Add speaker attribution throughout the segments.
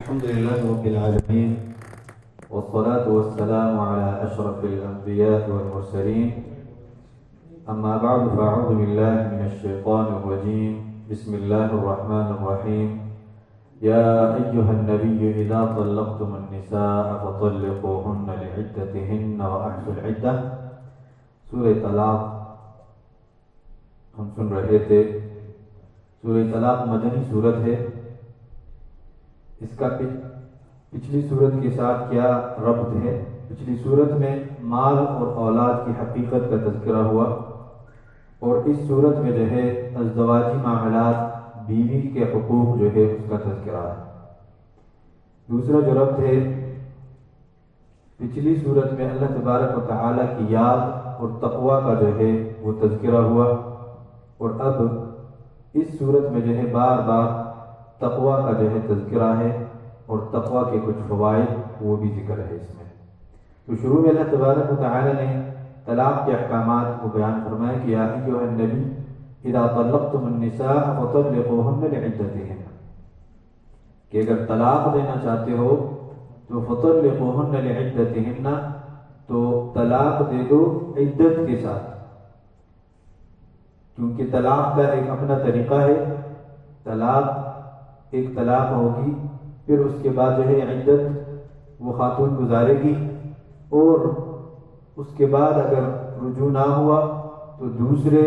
Speaker 1: الحمد لله رب العالمين والصلاة والسلام على أشرف الأنبياء والمرسلين أما بعد فأعوذ بالله من الشيطان الرجيم بسم الله الرحمن الرحيم يا أيها النبي إذا طلقتم النساء فطلقوهن لعدتهن وأحصوا العدة سورہ طلاق ہم سن رہے تھے۔ سورہ طلاق مدنی سورت ہے۔ اس کا پچھلی سورت کے ساتھ کیا ربط ہے؟ پچھلی سورت میں مال اور اولاد کی حقیقت کا تذکرہ ہوا، اور اس صورت میں جو ہے ازدواجی معاملات، بیوی کے حقوق جو ہے اس کا تذکرہ ہے۔ دوسرا جو ربط ہے، پچھلی صورت میں اللہ تبارک و تعالیٰ کی یاد اور تقوی کا جو ہے وہ تذکرہ ہوا، اور اب اس صورت میں جو ہے بار بار تقوی کا جو ہے تذکرہ ہے، اور تقوی کے کچھ فوائد وہ بھی ذکر ہے اس میں۔ تو شروع میں اللہ تبارک و تعالیٰ نے طلاق کے احکامات کو بیان فرمایا کہ یا ایھا النبی اذا طلقتم النساء فطلقوهن لعدتهن، کہ اگر طلاق دینا چاہتے ہو تو فطلقوهن لعدتهن، تو طلاق دے دو عدت کے ساتھ، کیونکہ طلاق کا ایک اپنا طریقہ ہے۔ ایک طلاق ہوگی، پھر اس کے بعد جو ہے عدت وہ خاتون گزارے گی، اور اس کے بعد اگر رجوع نہ ہوا تو دوسرے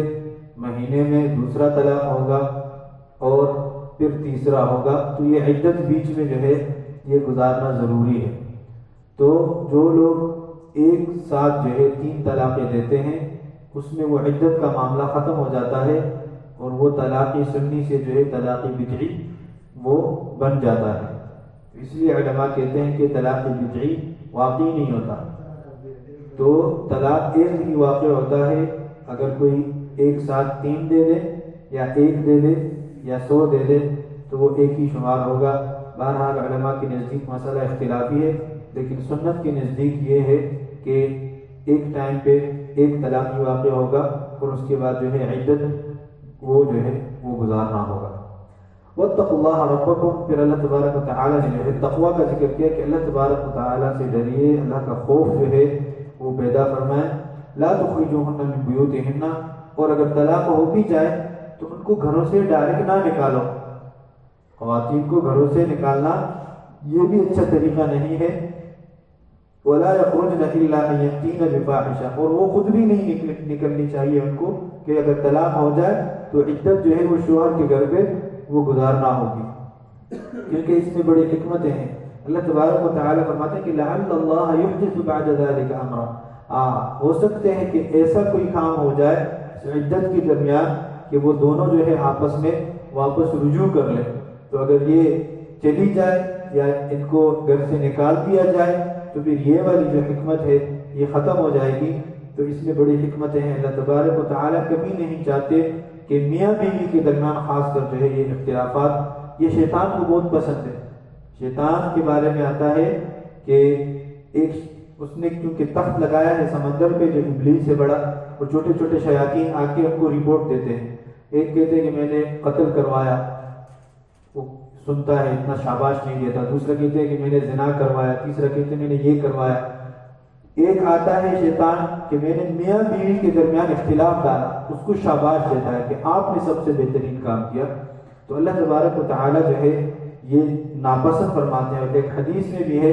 Speaker 1: مہینے میں دوسرا طلاق ہوگا، اور پھر تیسرا ہوگا۔ تو یہ عدت بیچ میں جو ہے یہ گزارنا ضروری ہے۔ تو جو لوگ ایک ساتھ جو ہے 3 طلاقیں دیتے ہیں، اس میں وہ عدت کا معاملہ ختم ہو جاتا ہے، اور وہ طلاق سنی سے جو ہے طلاق بدعی وہ بن جاتا ہے۔ اس لیے علماء کہتے ہیں کہ طلاق بدعی واقعی نہیں ہوتا۔ تو طلاق ایک ہی واقع ہوتا ہے، اگر کوئی ایک ساتھ 3 دے دے، یا 1 دے دے، یا 100 دے دے، تو وہ ایک ہی شمار ہوگا۔ بہرحال علماء کے نزدیک مسئلہ اختلافی ہے، لیکن سنت کے نزدیک یہ ہے کہ ایک ٹائم پہ ایک طلاق ہی واقع ہوگا، اور اس کے بعد جو ہے عدت وہ جو ہے وہ گزارنا ہوگا۔ واتقوا اللہ ربکم، پھر اللہ تبارک و تعالیٰ نے جو ہے تقوی کا ذکر کیا کہ اللہ تبارک و تعالیٰ سے ڈریے، اللہ کا خوف جو ہے وہ پیدا فرمائے۔ لا تخرجوہن من بیوتہن، اور اگر طلاق ہو بھی جائے تو ان کو گھروں سے ڈائریکٹ نہ نکالو۔ خواتین کو گھروں سے نکالنا یہ بھی اچھا طریقہ نہیں ہے۔ ولا یخرجن الا ان یاتین بفاحشہ، اور وہ خود بھی نہیں نکلنی چاہیے ان کو، کہ اگر طلاق ہو جائے تو عدت جو ہے وہ شوہر کے گھر پہ وہ گزارنا ہوگی، کیونکہ اس میں بڑی حکمتیں ہیں۔ اللہ تبارک و تعالیٰ فرماتے ہیں کہ لعل اللہ یحدث بعد ذلک امرا، ہو سکتے ہیں کہ ایسا کوئی کام ہو جائے عدت کے درمیان کہ وہ دونوں جو ہے آپس میں واپس رجوع کر لیں۔ تو اگر یہ چلی جائے یا ان کو گھر سے نکال دیا جائے تو پھر یہ والی جو حکمت ہے یہ ختم ہو جائے گی۔ تو اس میں بڑی حکمتیں ہیں۔ اللہ تبارک و تعالیٰ کبھی نہیں چاہتے کہ میاں بیوی کے درمیان خاص کر جو ہے یہ اختلافات، یہ شیطان کو بہت پسند ہے۔ شیطان کے بارے میں آتا ہے کہ اس نے کیونکہ تخت لگایا ہے سمندر پہ جو ابلیس سے بڑا، اور چھوٹے چھوٹے شیاطین آ کے ان کو رپورٹ دیتے ہیں۔ ایک کہتے ہیں کہ میں نے قتل کروایا، وہ سنتا ہے اتنا شاباش نہیں دیتا۔ دوسرا کہتے ہیں کہ میں نے زنا کروایا، تیسرا کہتے ہیں میں نے یہ کروایا۔ ایک آتا ہے شیطان کہ میں نے میاں بیوی کے درمیان اختلاف ڈالا، اس کو شاباش دیتا ہے کہ آپ نے سب سے بہترین کام کیا۔ تو اللہ تبارک و تعالیٰ جو ہے یہ ناپسند فرماتے ہیں، اور ایک حدیث میں بھی ہے،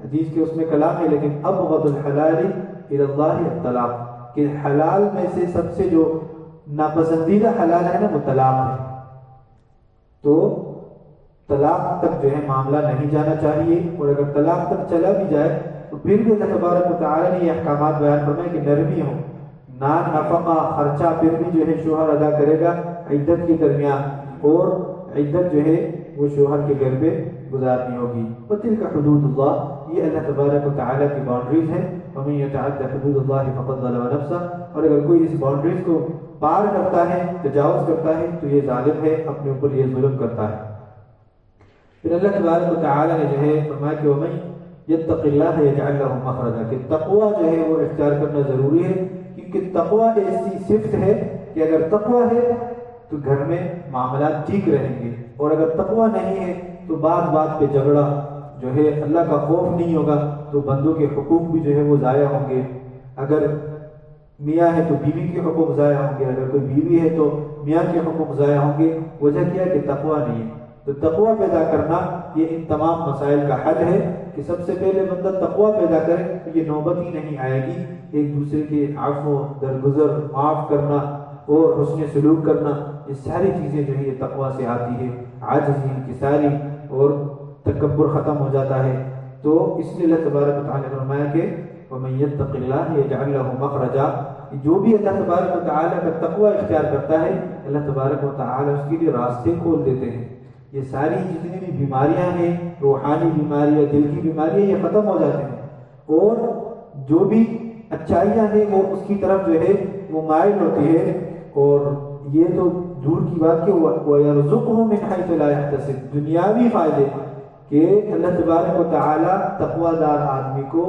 Speaker 1: حدیث کے اس میں کلام ہے، لیکن ابغض الحلال الی اللہ الطلاق، کہ حلال میں سے سب سے جو ناپسندیدہ حلال ہے نا وہ طلاق ہے۔ تو طلاق تک جو ہے معاملہ نہیں جانا چاہیے، اور اگر طلاق تک چلا بھی جائے تو پھر بھی اللہ تبارک و تعالیٰ نے یہ احکامات بیان فرمائے کہ نرمی ہو، نفقہ خرچہ پھر بھی جو ہے شوہر ادا کرے گا عدت کے درمیان، اور عدت جو ہے وہ شوہر کے گھر پہ گزارنی ہوگی۔ وتلک حدود اللہ، یہ اللہ تبارک و تعالیٰ کی باؤنڈریز ہیں۔ ومن یتعد حدود اللہ فقد ظلم نفسہ، اور اگر کوئی اس باؤنڈریز کو پار کرتا ہے، تجاوز کرتا ہے، تو یہ ظالم ہے، اپنے اوپر یہ ظلم کرتا ہے۔ پھر اللہ تبارک و تعالیٰ نے جو ہے فرمایا کہ ومن یتق اللہ یجعل له مخرجا، کہ تقوی جو ہے وہ اختیار کرنا ضروری ہے، کیونکہ تقوی ایسی صفت ہے کہ اگر تقوی ہے تو گھر میں معاملات ٹھیک رہیں گے، اور اگر تقوی نہیں ہے تو بات بات پہ جھگڑا جو ہے، اللہ کا خوف نہیں ہوگا تو بندوں کے حقوق بھی جو ہے وہ ضائع ہوں گے. اگر میاں ہے تو بیوی کے حقوق ضائع ہوں گے، اگر کوئی بیوی ہے تو میاں کے حقوق ضائع ہوں گے. وجہ کیا ہے کہ تقویٰ نہیں ہے. تو تقویٰ پیدا کرنا یہ ان تمام مسائل کا حل ہے کہ سب سے پہلے بندہ تقویٰ پیدا کرے تو یہ نوبت ہی نہیں آئے گی. ایک دوسرے کے عفو درگزر معاف کرنا اور حسن سلوک کرنا، یہ ساری چیزیں جو ہے یہ تقویٰ سے آتی ہے. عاجزی انکساری اور تکبر ختم ہو جاتا ہے. تو اس لیے اللہ تبارک و تعالیٰ نے فرمایا کہ وَمَن يَتَّقِ اللَّهَ يَجْعَل لَّهُ مَخْرَجًا، جو بھی اللہ تبارک و تعالیٰ کا تقویٰ اختیار کرتا ہے اللہ تبارک و تعالیٰ اس کے لیے راستے کھول دیتے ہیں. یہ ساری جتنی بھی بیماریاں ہیں، روحانی بیماریاں، دل کی بیماریاں، یہ ختم ہو جاتے ہیں. اور جو بھی اچھائیاں ہیں وہ اس کی طرف جو ہے وہ مائل ہوتی ہے. اور یہ تو دور کی بات کہ وَيَرْزُقْهُ مِنْ حَيْثُ لَا يَحْتَسِبُ، دنیاوی فائدے کہ اللہ تبارک و تعالیٰ تقویٰ دار آدمی کو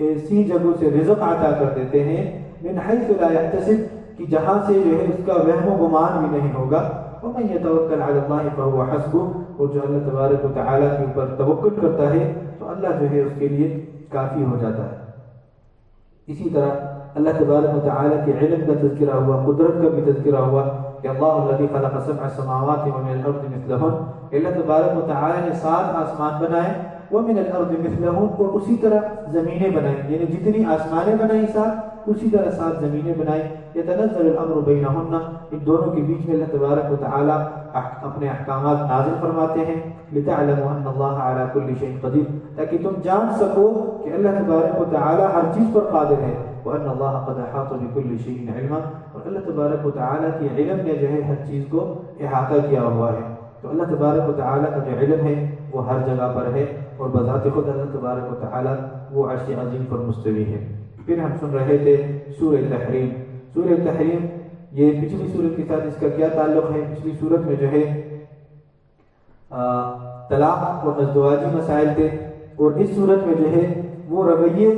Speaker 1: ایسی جگہوں سے رزق عطا کر دیتے ہیں من حیث لا یحتسب، کہ جہاں سے جو ہے اس کا وہم و گمان بھی نہیں ہوگا. ومن یتوکل علی اللہ فہو حسبہ، اور جو اللہ تبارک و تعالیٰ کے اوپر توکل کرتا ہے تو اللہ جو ہے اس کے لیے کافی ہو جاتا ہے. اسی طرح اللہ تبارک و تعالیٰ کے علم کا تذکرہ ہوا، قدرت کا بھی تذکرہ ہوا کہ اللہ الذی خلق سبع سماوات ومن الارض مثلہن، اللہ تبارک و تعالیٰ نے 7 آسمان بنائے، ومن الارض مثلہن، اور اسی طرح زمینیں بنائیں، یعنی جتنی آسمانیں بنائیں 7 اسی طرح 7 زمینیں بنائیں. یتنزل الامر بینہن، ان دونوں کے بیچ میں اللہ تبارک و تعالیٰ اپنے احکامات نازل فرماتے ہیں. لتعلموا ان اللہ علی کل شیء قدیر، تاکہ تم جان سکو کہ اللہ تبارک و تعالیٰ ہر چیز پر قادر ہے. وان اللہ قد احاط بكل شیء علما، اور اللہ تبارک و تعالیٰ کے علم نے جو ہے ہر چیز کو احاطہ کیا ہوا ہے. تو اللہ تبارک و تعالیٰ کا جو علم ہے وہ ہر جگہ پر ہے، اور بذات خود اللہ تبارک و تعالیٰ وہ عرش عظیم پر مستوی ہے. پھر ہم سن رہے تھے سورہ تحریم. سورہ تحریم یہ پچھلی سورت کے ساتھ اس کا کیا تعلق ہے؟ پچھلی سورت میں جو ہے طلاق اور ازدواجی مسائل تھے، اور اس سورت میں جو ہے وہ رویے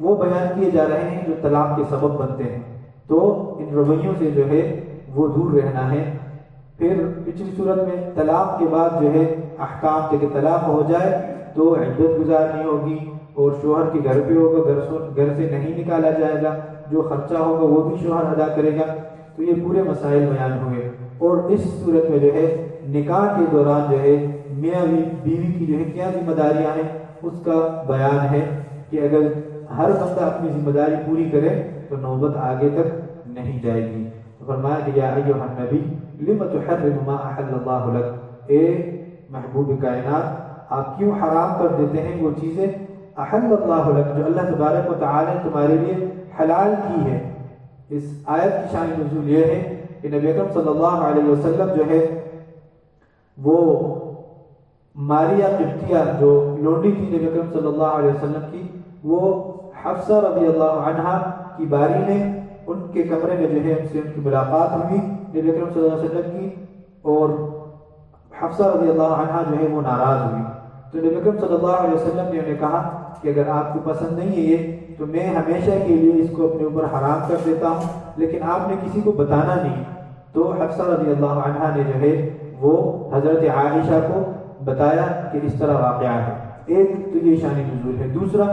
Speaker 1: وہ بیان کیے جا رہے ہیں جو طلاق کے سبب بنتے ہیں. تو ان رویوں سے جو ہے وہ دور رہنا ہے. پھر پچھلی صورت میں طلاق کے بعد جو ہے احکام تھے کہ طلاق ہو جائے تو عدت گزارنی ہوگی، اور شوہر کے گھر پہ ہوگا، گھر سے نہیں نکالا جائے گا، جو خرچہ ہوگا وہ بھی شوہر ادا کرے گا. تو یہ پورے مسائل بیان ہوئے. اور اس صورت میں جو ہے نکاح کے دوران جو ہے میاں بیوی کی جو ہے کیا ذمہ داریاں ہیں اس کا بیان ہے کہ اگر ہر بندہ اپنی ذمہ داری پوری کرے تو نوبت آگے تک نہیں جائے گی. تو فرمایا کہ یا ایھا النبی لم تحرم ما احل اللہ لک، اے محبوب کائنات آپ کیوں حرام کر دیتے ہیں وہ چیزیں احل اللہ لک، جو اللہ تبارک و تعالی نے تمہارے لیے حلال کی ہے. اس آیت کی شان نزول یہ ہے کہ نبی اکرم صلی اللہ علیہ وسلم جو ہے وہ ماریہ قبطیہ جو لونڈی تھی نبی اکرم صلی اللہ علیہ وسلم کی، وہ حفصہ رضی اللہ عنہا کی باری میں ان کے کمرے میں جو ہے ان سے ان کی ملاقات ہوئی نبی اکرم صلی اللہ علیہ وسلم کی، اور حفصہ رضی اللہ عنہا جو ہے وہ ناراض ہوئی. تو نبی اکرم صلی اللہ علیہ وسلم نے انہیں کہا کہ اگر آپ کو پسند نہیں ہے یہ تو میں ہمیشہ کے لیے اس کو اپنے اوپر حرام کر دیتا ہوں، لیکن آپ نے کسی کو بتانا نہیں. تو حفصہ رضی اللہ عنہا نے جو ہے وہ حضرت عائشہ کو بتایا کہ اس طرح واقعہ ہے. ایک تو یہ شان نزول ہے. دوسرا،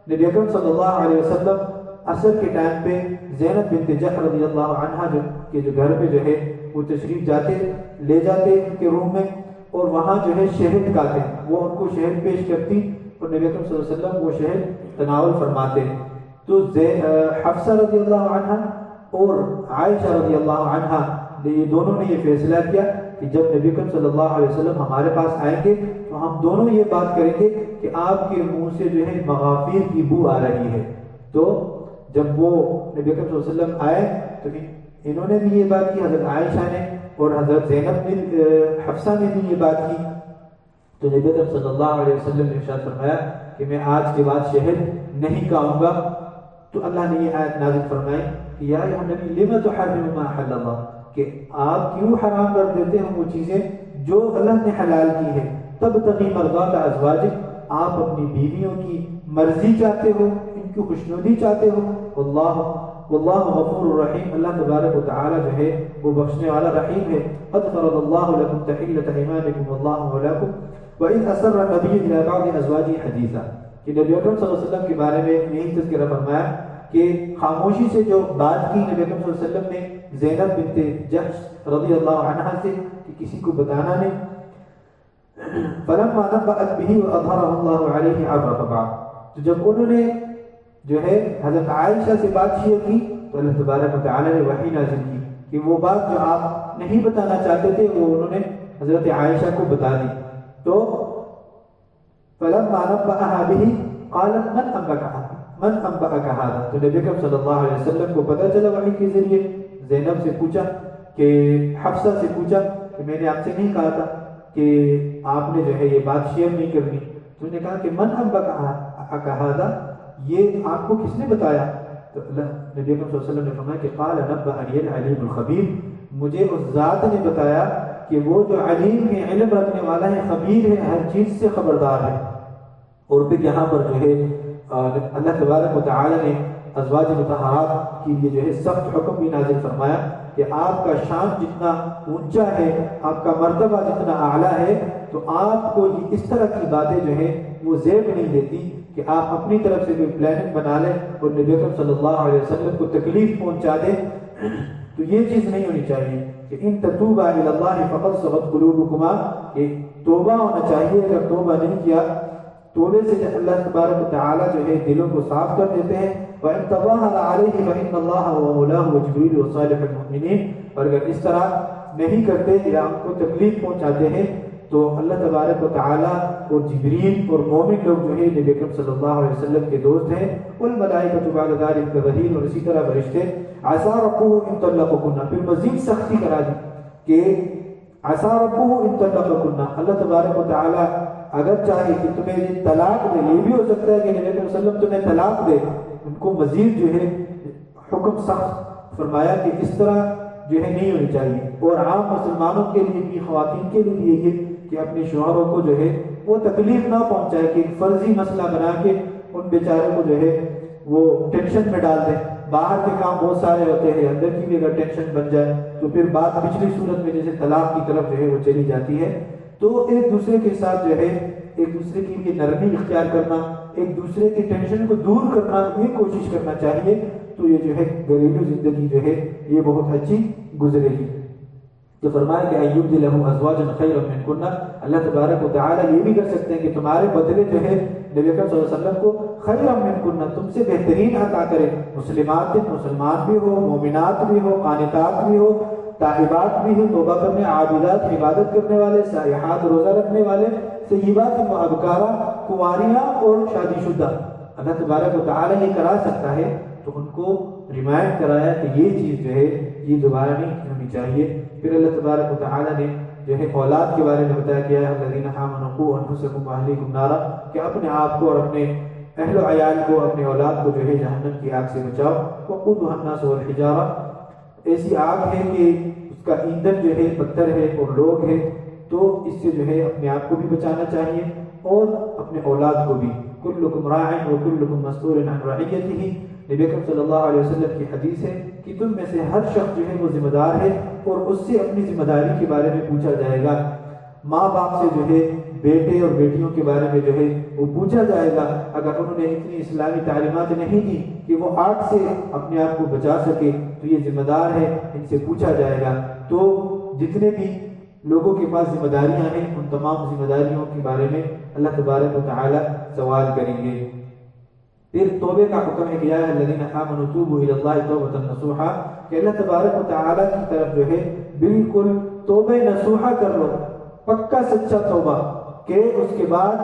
Speaker 1: نبی اکرم صلی اللہ علیہ وسلم عصر کے ٹائم پہ زینب بنت جحش رضی اللہ عنہا کے جو گھر پہ جو ہے وہ تشریف لے جاتے ان کے روم میں، اور وہاں جو ہے شہد کھاتے، وہ ان کو شہد پیش کرتی اور نبی اکرم صلی اللہ علیہ وسلم وہ شہد تناول فرماتے. تو حفصہ رضی اللہ عنہا اور عائشہ رضی اللہ عنہا یہ دونوں نے یہ فیصلہ کیا کہ جب نبی اکرم صلی اللہ علیہ وسلم ہمارے پاس آئیں گے تو ہم دونوں یہ بات کریں گے کہ آپ کے منہ سے جو ہے مغافیر کی بو آ رہی ہے. تو جب وہ نبی اکرم صلی اللہ علیہ وسلم آئے تو انہوں نے بھی یہ بات کی، حضرت عائشہ نے اور حضرت زینب نے حفصہ نے بھی یہ بات کی. تو نبی اکرم صلی اللہ علیہ وسلم نے ارشاد فرمایا کہ میں آج کے بعد شہد نہیں کھاؤں گا. تو اللہ نے یہ آیت نازل فرمائی کہ یا ایھا النبی لم تحرم ما احل اللہ، کہ آپ کیوں حرام کر دیتے ہیں وہ چیزیں جو اللہ نے حلال کی ہے. تبتغی مرضات ازواجک، آپ اپنی بیویوں کی مرضی چاہتے ہو، ان کی خوشنودی چاہتے ہو. واللہ غفور الرحیم، اللہ تبارک و تعالی جو ہے وہ بخشنے والا رحیم ہے. قد فرض اللہ لکم تحلۃ ایمانکم واللہ مولاکم وإذ أسر النبی إلی بعض ازواجہ حدیثا، کہ نبی اکرم صلی اللہ علیہ وسلم کے بارے میں یہی تذکرہ فرمایا کہ خاموشی سے جو بات کی نبی اکرم صلی اللہ علیہ وسلم نے زینب بنت جحش رضی اللہ عنہا سے کہ کسی کو بتانا نہیں. فلما نبأت به وأظهره الله عليه عرف بعض، تو جب انہوں نے جو ہے حضرت عائشہ سے بات شیئر کی تو اللہ تبارک و تعالیٰ نے وحی نازل کی کہ وہ بات جو آپ نہیں بتانا چاہتے تھے وہ انہوں نے حضرت عائشہ کو بتا دی. تو فلما نبأها به قالت من أنبأك هذا، تو نبی اکرم صلی اللہ علیہ وسلم کو پتہ چلا وحی کے ذریعے. زینب سے پوچھا کہ حفصہ سے پوچھا کہ میں نے آپ سے نہیں کہا تھا کہ آپ نے جو ہے یہ بات شیئر نہیں کرنی. تو نے کہا کہ من أنبأك هذا، یہ آپ کو کس نے بتایا؟ تو نبی اکرم صلی اللہ علیہ وسلم نے فرمایا کہ قال نبأنی العلیم الخبیر، مجھے اس ذات نے بتایا کہ وہ جو علیم ہے، علم رکھنے والا ہے، خبیر ہے، ہر چیز سے خبردار ہے. اور پھر یہاں پر جو ہے اللہ تبارک و تعالی نے ازواج مطہرات کے لیے جو ہے سخت حکم بھی نازل فرمایا کہ آپ کا شان جتنا اونچا ہے، آپ کا مرتبہ جتنا اعلیٰ ہے، تو آپ کو یہ اس طرح کی باتیں جو ہے وہ زیب نہیں دیتی کہ آپ اپنی طرف سے کوئی پلاننگ بنا لیں اور نبی اکرم صلی اللہ علیہ وسلم کو تکلیف پہنچا دیں. تو یہ چیز نہیں ہونی چاہیے کہ ان تتوبا الی اللہ فقد صغت قلوبکما، یہ توبہ ہونا چاہیے. اگر توبہ نہیں کیا، توبے سے اللہ تبارک و تعالی جو ہے دلوں کو صاف کر دیتے ہیں. وَإِن تَظَاهَرَ عَلَيْهِ فَإِنَّ اللَّهَ وَمَوْلَاهُ وَجِبْرِيلُ وَصَالِحُ الْمُؤْمِنِينَ، اور اگر اس طرح نہیں کرتے یا ان کو تکلیف پہنچاتے ہیں تو اللہ تبارک و تعالی اور جبریل اور مومن لوگ جو ہے نبی اکرم صلی اللہ علیہ وسلم کے دوست ہیں. والملائکۃ بعد ذلک ظہیر، اور اسی طرح فرشتے. عسى ربه ان طلقكن، پھر مزید سختی کرا دی کہ عسى ربه ان طلقكن، اللہ تبارک و تعالی اگر چاہے کہ تمہیں یہ طلاق دے، یہ بھی ہو سکتا ہے کہ نبی علیہ وسلم تمہیں طلاق دے. ان کو مزید جو ہے حکم سخت فرمایا کہ اس طرح جو ہے نہیں ہونی چاہیے. اور عام مسلمانوں کے لیے بھی، خواتین کے لیے بھی یہ کہ اپنے شوہروں کو جو ہے وہ تکلیف نہ پہنچائے کہ ایک فرضی مسئلہ بنا کے ان بیچاروں کو جو ہے وہ ٹینشن میں ڈال دیں. باہر کے کام بہت سارے ہوتے ہیں، اندر کی بھی اگر ٹینشن بن جائے تو پھر بات پچھلی صورت میں جیسے طلاق کی طرف جو ہے وہ چلی جاتی ہے. تو ایک دوسرے کے ساتھ جو ہے ایک دوسرے کی بھی نرمی اختیار کرنا، ایک دوسرے کی ٹینشن کو دور کرنا، یہ کوشش کرنا چاہیے. تو یہ جو ہے گھریلو زندگی جو ہے یہ بہت اچھی گزرے گی. تو فرمایا کہ ایوب لہ ازواجا خیرا منکن، اللہ تبارک و تعالی یہ بھی کر سکتے ہیں کہ تمہارے بدلے جو ہے نبی اکرم صلی اللہ علیہ وسلم کو خیرا منکن، تم سے بہترین عطا کرے. مسلمات مسلمان بھی ہو، مومنات بھی ہو، قانتات بھی ہو، تائبات بھی ہو، توبہ کرنے، عابدات عبادت کرنے والے، سائحات روزہ رکھنے والے، سیبات ابکارہ، کنواریاں اور شادی شدہ. اللہ تبارک و تعالی یہ کرا سکتا ہے. تو ان کو ریمائنڈ کرایا کہ یہ چیز جو ہے یہ دوبارہ نہیں ہونی چاہیے. پھر اللہ تبارک و تعالی نے جو ہے اولاد کے بارے میں بتایا کہ الذین آمنوا قوا انفسکم واہلیکم نارا، کہ اپنے آپ کو اور اپنے اہل و عیال کو، اپنے اولاد کو جو ہے جہنم کی آگ سے بچاؤ. وقودها الناس والحجارہ، ایسی آگ ہے کہ اس کا ایندھن جو ہے پتھر ہے اور لوگ ہے. تو اس سے جو ہے اپنے آپ کو بھی بچانا چاہیے اور اپنے اولاد کو بھی. کلکم راع وکلکم مسئول عن رعیتہ، نبی اکرم صلی اللہ علیہ وسلم کی حدیث ہے کہ تم میں سے ہر شخص جو ہے وہ ذمہ دار ہے اور اس سے اپنی ذمہ داری کے بارے میں پوچھا جائے گا. ماں باپ سے جو ہے بیٹے اور بیٹیوں کے بارے میں جو ہے وہ پوچھا جائے گا. اگر انہوں نے اتنی اسلامی تعلیمات نہیں دی کہ وہ آگ سے اپنے آپ کو بچا سکے تو یہ ذمہ دار ہے، ان سے پوچھا جائے گا. تو جتنے بھی لوگوں کے پاس ذمہ داریاں ہیں ان تمام ذمہ داریوں کے بارے میں اللہ تبارک و تعالی سوال کریں گے. پھر توبے کا حکم ہے کہ یا الذین آمنوا توبوا الی اللہ توبۃ نصوحا، کہ اللہ تبارک و تعالی کی طرف جو ہے بالکل توبہ نصوحا کر لو، پکا سچا توبہ، کہ اس کے بعد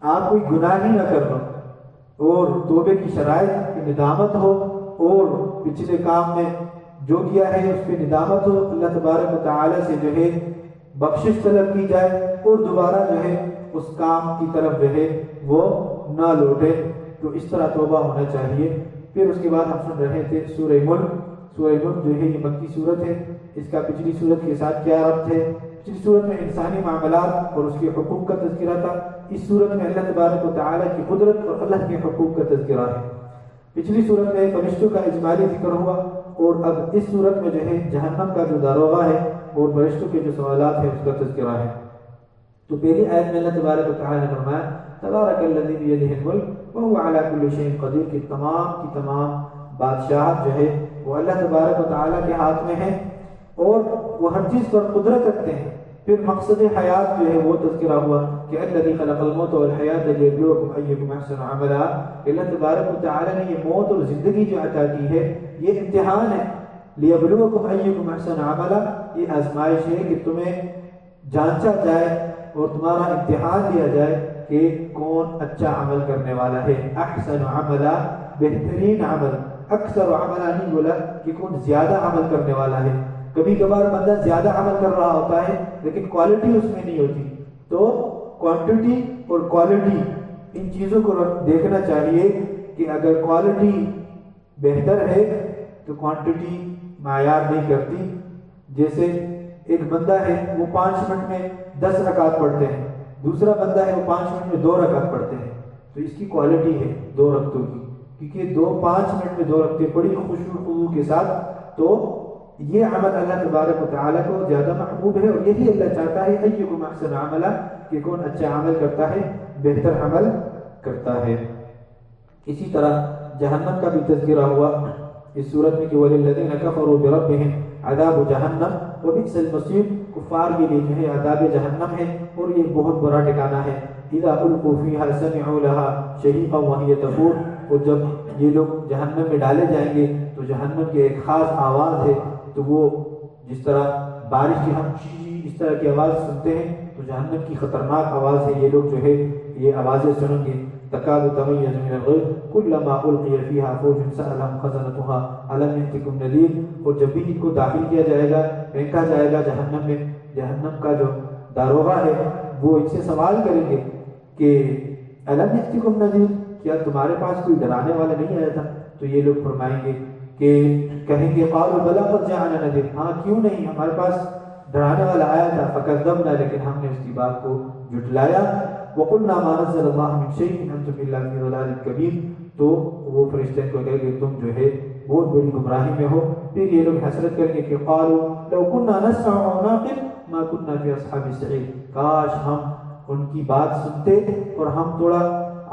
Speaker 1: آپ کوئی گناہ ہی نہ کر لو اور توبے کی شرائط کی ندامت ہو اور پچھلے کام میں جو کیا ہے اس پہ ندامت ہو، اللہ تبارک و تعالی سے جو ہے بخشش طلب کی جائے اور دوبارہ جو ہے اس کام کی طرف جو ہے وہ نہ لوٹے. تو اس طرح توبہ ہونا چاہیے. پھر اس کے بعد ہم سن رہے تھے سورہ ملک. سورہ ملک جو ہے یہ مکی صورت ہے. اس کا پچھلی صورت کے ساتھ کیا ربط ہے؟ پچھلی صورت میں انسانی معاملات اور اس کے حقوق کا تذکرہ تھا. اس صورت میں اللہ تبارک و تعالی کی قدرت اور اللہ کے حقوق کا تذکرہ ہے. پچھلی صورت میں فرشتوں کا اجمالی ذکر ہوا، اور اب اس صورت میں جو ہے جہنم کا جو داروغہ ہے اور فرشتوں کے جو سوالات ہیں اس کا تذکرہ ہے۔ تو پہلی آیت میں اللہ تبارک و تعالیٰ نے فرمایا تبارک الذی بیدہ الملک وہو علی کل شیء قدیر، کی تمام بادشاہت جو ہے وہ اللہ تبارک و تعالیٰ کے ہاتھ میں ہے اور وہ ہر چیز پر قدرت رکھتے ہیں۔ پھر مقصد حیات جو ہے وہ تذکرہ ہوا کہ الذی خلق الموت والحیات لیبلوکم ایکم احسن عملا، اللہ تبارک و تعالیٰ نے یہ موت اور زندگی جو عطا کی ہے یہ امتحان ہے، لیبلوکم ایکم احسن عملا، یہ آزمائش ہے کہ تمہیں جانچا جائے اور تمہارا امتحان لیا جائے کہ کون اچھا عمل کرنے والا ہے۔ احسن عملا، بہترین عمل، اکثر عملا نہیں بولا کہ کون زیادہ عمل کرنے والا ہے۔ کبھی کبھار بندہ زیادہ عمل کر رہا ہوتا ہے لیکن کوالٹی اس میں نہیں ہوتی، تو کوانٹٹی اور کوالٹی ان چیزوں کو دیکھنا چاہیے کہ اگر کوالٹی بہتر ہے تو کوانٹٹی معیار نہیں کرتی۔ جیسے ایک بندہ ہے وہ 5 منٹ میں 10 رکعت پڑھتے ہیں، دوسرا بندہ ہے وہ 5 منٹ میں 2 رکعت پڑھتے ہیں، تو اس کی کوالٹی ہے 2 رکعتوں کی، کیونکہ 5 منٹ میں 2 رکعتیں پڑھی خشوع و خضوع کے ساتھ، تو یہ عمل اللہ تبارک و تعالیٰ کو زیادہ محبوب ہے، اور یہی اللہ چاہتا ہے ایکم احسن عملا، کہ کون اچھا عمل کرتا ہے، بہتر عمل کرتا ہے۔ اسی طرح جہنم کا بھی تذکرہ ہوا اس صورت میں کہ وَلِلَّذِينَ كَفَرُوا بِرَبِّهِمْ عَذَابُ جَهَنَّمَ وَبِئْسَ الْمَصِيرُ، کفار کے لیے جو ہے عذاب جہنم ہے اور یہ بہت برا ٹھکانہ ہے۔ اذا القوا فيها سمعوا لها شهيقا وهي تفور، اور جب یہ لوگ جہنم میں ڈالے جائیں گے تو جہنم کی ایک خاص آواز ہے، تو وہ جس طرح بارش کی ہم اس طرح کی آواز سنتے ہیں تو جہنم کی خطرناک آواز ہے، یہ لوگ جو ہے یہ آوازیں سنیں گے۔ تکاد تمیز من الغیظ کلما القی فیہا فوج سألہم خزنتها الم یأتکم نذیر، اور جب بھی ان کو داخل کیا جائے گا، پھینکا جائے گا جہنم میں، جہنم کا جو داروغہ ہے وہ ان سے سوال کریں گے کہ الم یأتکم نذیر، کیا تمہارے پاس کوئی ڈرانے والا نہیں آیا تھا؟ تو یہ لوگ فرمائیں گے کہ کہیں گے قالوا بلا قد جاءنا نذیر، ہاں کیوں نہیں، ہمارے پاس ڈرانے والا آیا تھا، فکذبنا، لیکن ہم نے اس کی بات کو جھٹلایا۔ وقلنا ما نزل الله من شيء ان انتم الا في ضلال كبير، تو وہ فرشتے کو کہیں گے تم جو ہے بہت بڑی گمراہی میں ہو۔ پھر یہ لوگ حسرت کریں گے کہ قالوا لو كنا نسمع او نعقل ما كنا في اصحاب السعير، کاش ہم ان کی بات سنتے اور ہم تھوڑا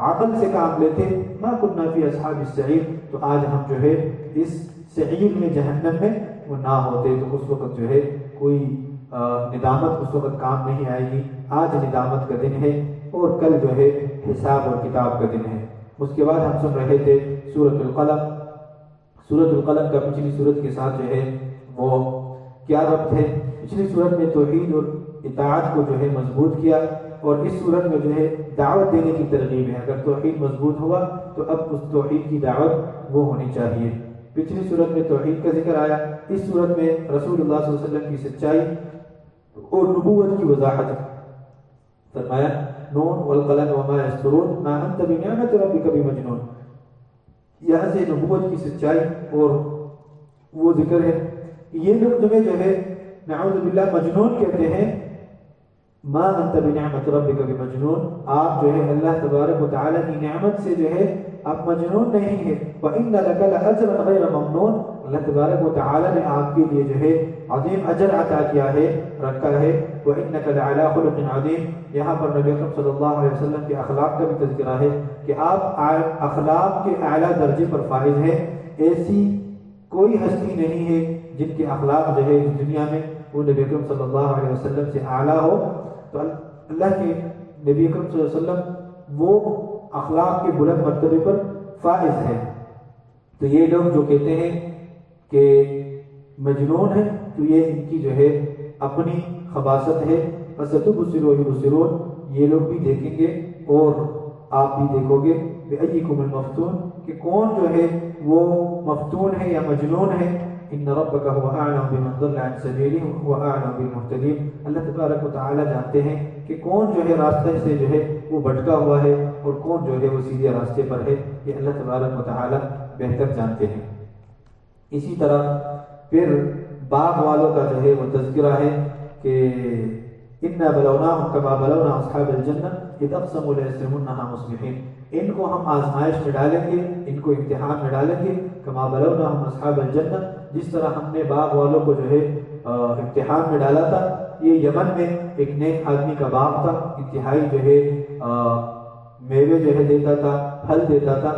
Speaker 1: عقل سے کام لیتے، ما كنا في اصحاب السعير، تو آج ہم جو ہے اس سعیر میں جہنم میں وہ نہ ہوتے، تو اس وقت جو ہے کوئی ندامت اس وقت کام نہیں آئے گی۔ آج ندامت کا دن ہے اور کل جو ہے حساب اور کتاب کا دن ہے۔ اس کے بعد ہم سن رہے تھے سورۃ القلم۔ سورۃ القلم کا پچھلی سورت کے ساتھ جو ہے وہ کیا ربط ہے؟ پچھلی سورت میں توحید اور اطاعت کو جو ہے مضبوط کیا، اور اس صورت میں جو ہے دعوت دینے کی ترغیب ہے۔ اگر توحید مضبوط ہوا تو اب اس توحید کی دعوت وہ ہونی چاہیے۔ پچھلی صورت میں توحید کا ذکر آیا، اس صورت میں رسول اللہ صلی اللہ علیہ وسلم کی سچائی اور نبوت کی وضاحت فرمایا نون والقلم وما یسطرون ما انت بنعمت ربک بمجنون، یہاں سے نبوت کی سچائی اور وہ ذکر ہے۔ یہ لوگ تمہیں جو ہے نعوذ باللہ مجنون کہتے ہیں، ما انت بنعمت ربک بمجنون، آپ جو ہے اللہ تبارک و تعالی کی نعمت سے جو ہے آپ مجنون نہیں ہے۔ وَإِنَّ لَكَ لَأَجْرًا غَيْرَ مَمْنُونٍ، اللہ تبارک و تعالی نے آپ کے لیے جو ہے عظیم اجر عطا کیا ہے، رکھا ہے۔ وَإِنَّكَ لَعَلَىٰ خُلُقٍ عَظِيمٍ، یہاں پر نبی اکرم صلی اللہ علیہ وسلم کے اخلاق کا بھی تذکرہ ہے کہ آپ اخلاق کے اعلیٰ درجے پر فائز ہیں۔ ایسی کوئی ہستی نہیں ہے جن کے اخلاق جو ہے اس دنیا میں وہ نبی اکرم صلی اللہ علیہ وسلم سے اعلیٰ ہو، تو اللہ کے نبی اکرم صلی اللہ علیہ وسلم وہ اخلاق کے بلند مرتبے پر فائز ہے۔ تو یہ لوگ جو کہتے ہیں کہ مجنون ہے، تو یہ ان کی جو ہے اپنی خباثت ہے۔ فَسَتُبْصِرُ وَيُبْصِرُونَ، یہ لوگ بھی دیکھیں گے اور آپ بھی دیکھو گے۔ بِأَيِّكُمُ الْمَفْتُونُ، کہ کون جو ہے وہ مفتون ہے یا مجنون ہے۔ ان ربک هو اعلم بمن ضل عن سبیلہ وهو اعلم بالمهتدین، اللہ تبارک و تعالی جانتے ہیں کہ کون جو ہے راستے سے جو ہے وہ بھٹکا ہوا ہے اور کون جو ہے وہ سیدھے راستے پر ہے، یہ اللہ تبارک و تعالی بہتر جانتے ہیں۔ اسی طرح پھر باغ والوں کا جو ہے وہ تذکرہ ہے کہ انا بلوناہم کما بلونا اصحاب الجنہ اذ اقسموا لیصرمنہا مصبحین، ان کو ہم آزمائش میں ڈالیں گے، ان کو امتحان میں ڈالیں گے، کما بلوناہم اصحاب الجنہ، جس طرح ہم نے باغ والوں کو جو ہے امتحان میں ڈالا تھا۔ یہ یمن میں ایک نیک آدمی کا باغ تھا، انتہائی جو ہے میوے جو ہے دیتا تھا، پھل دیتا تھا۔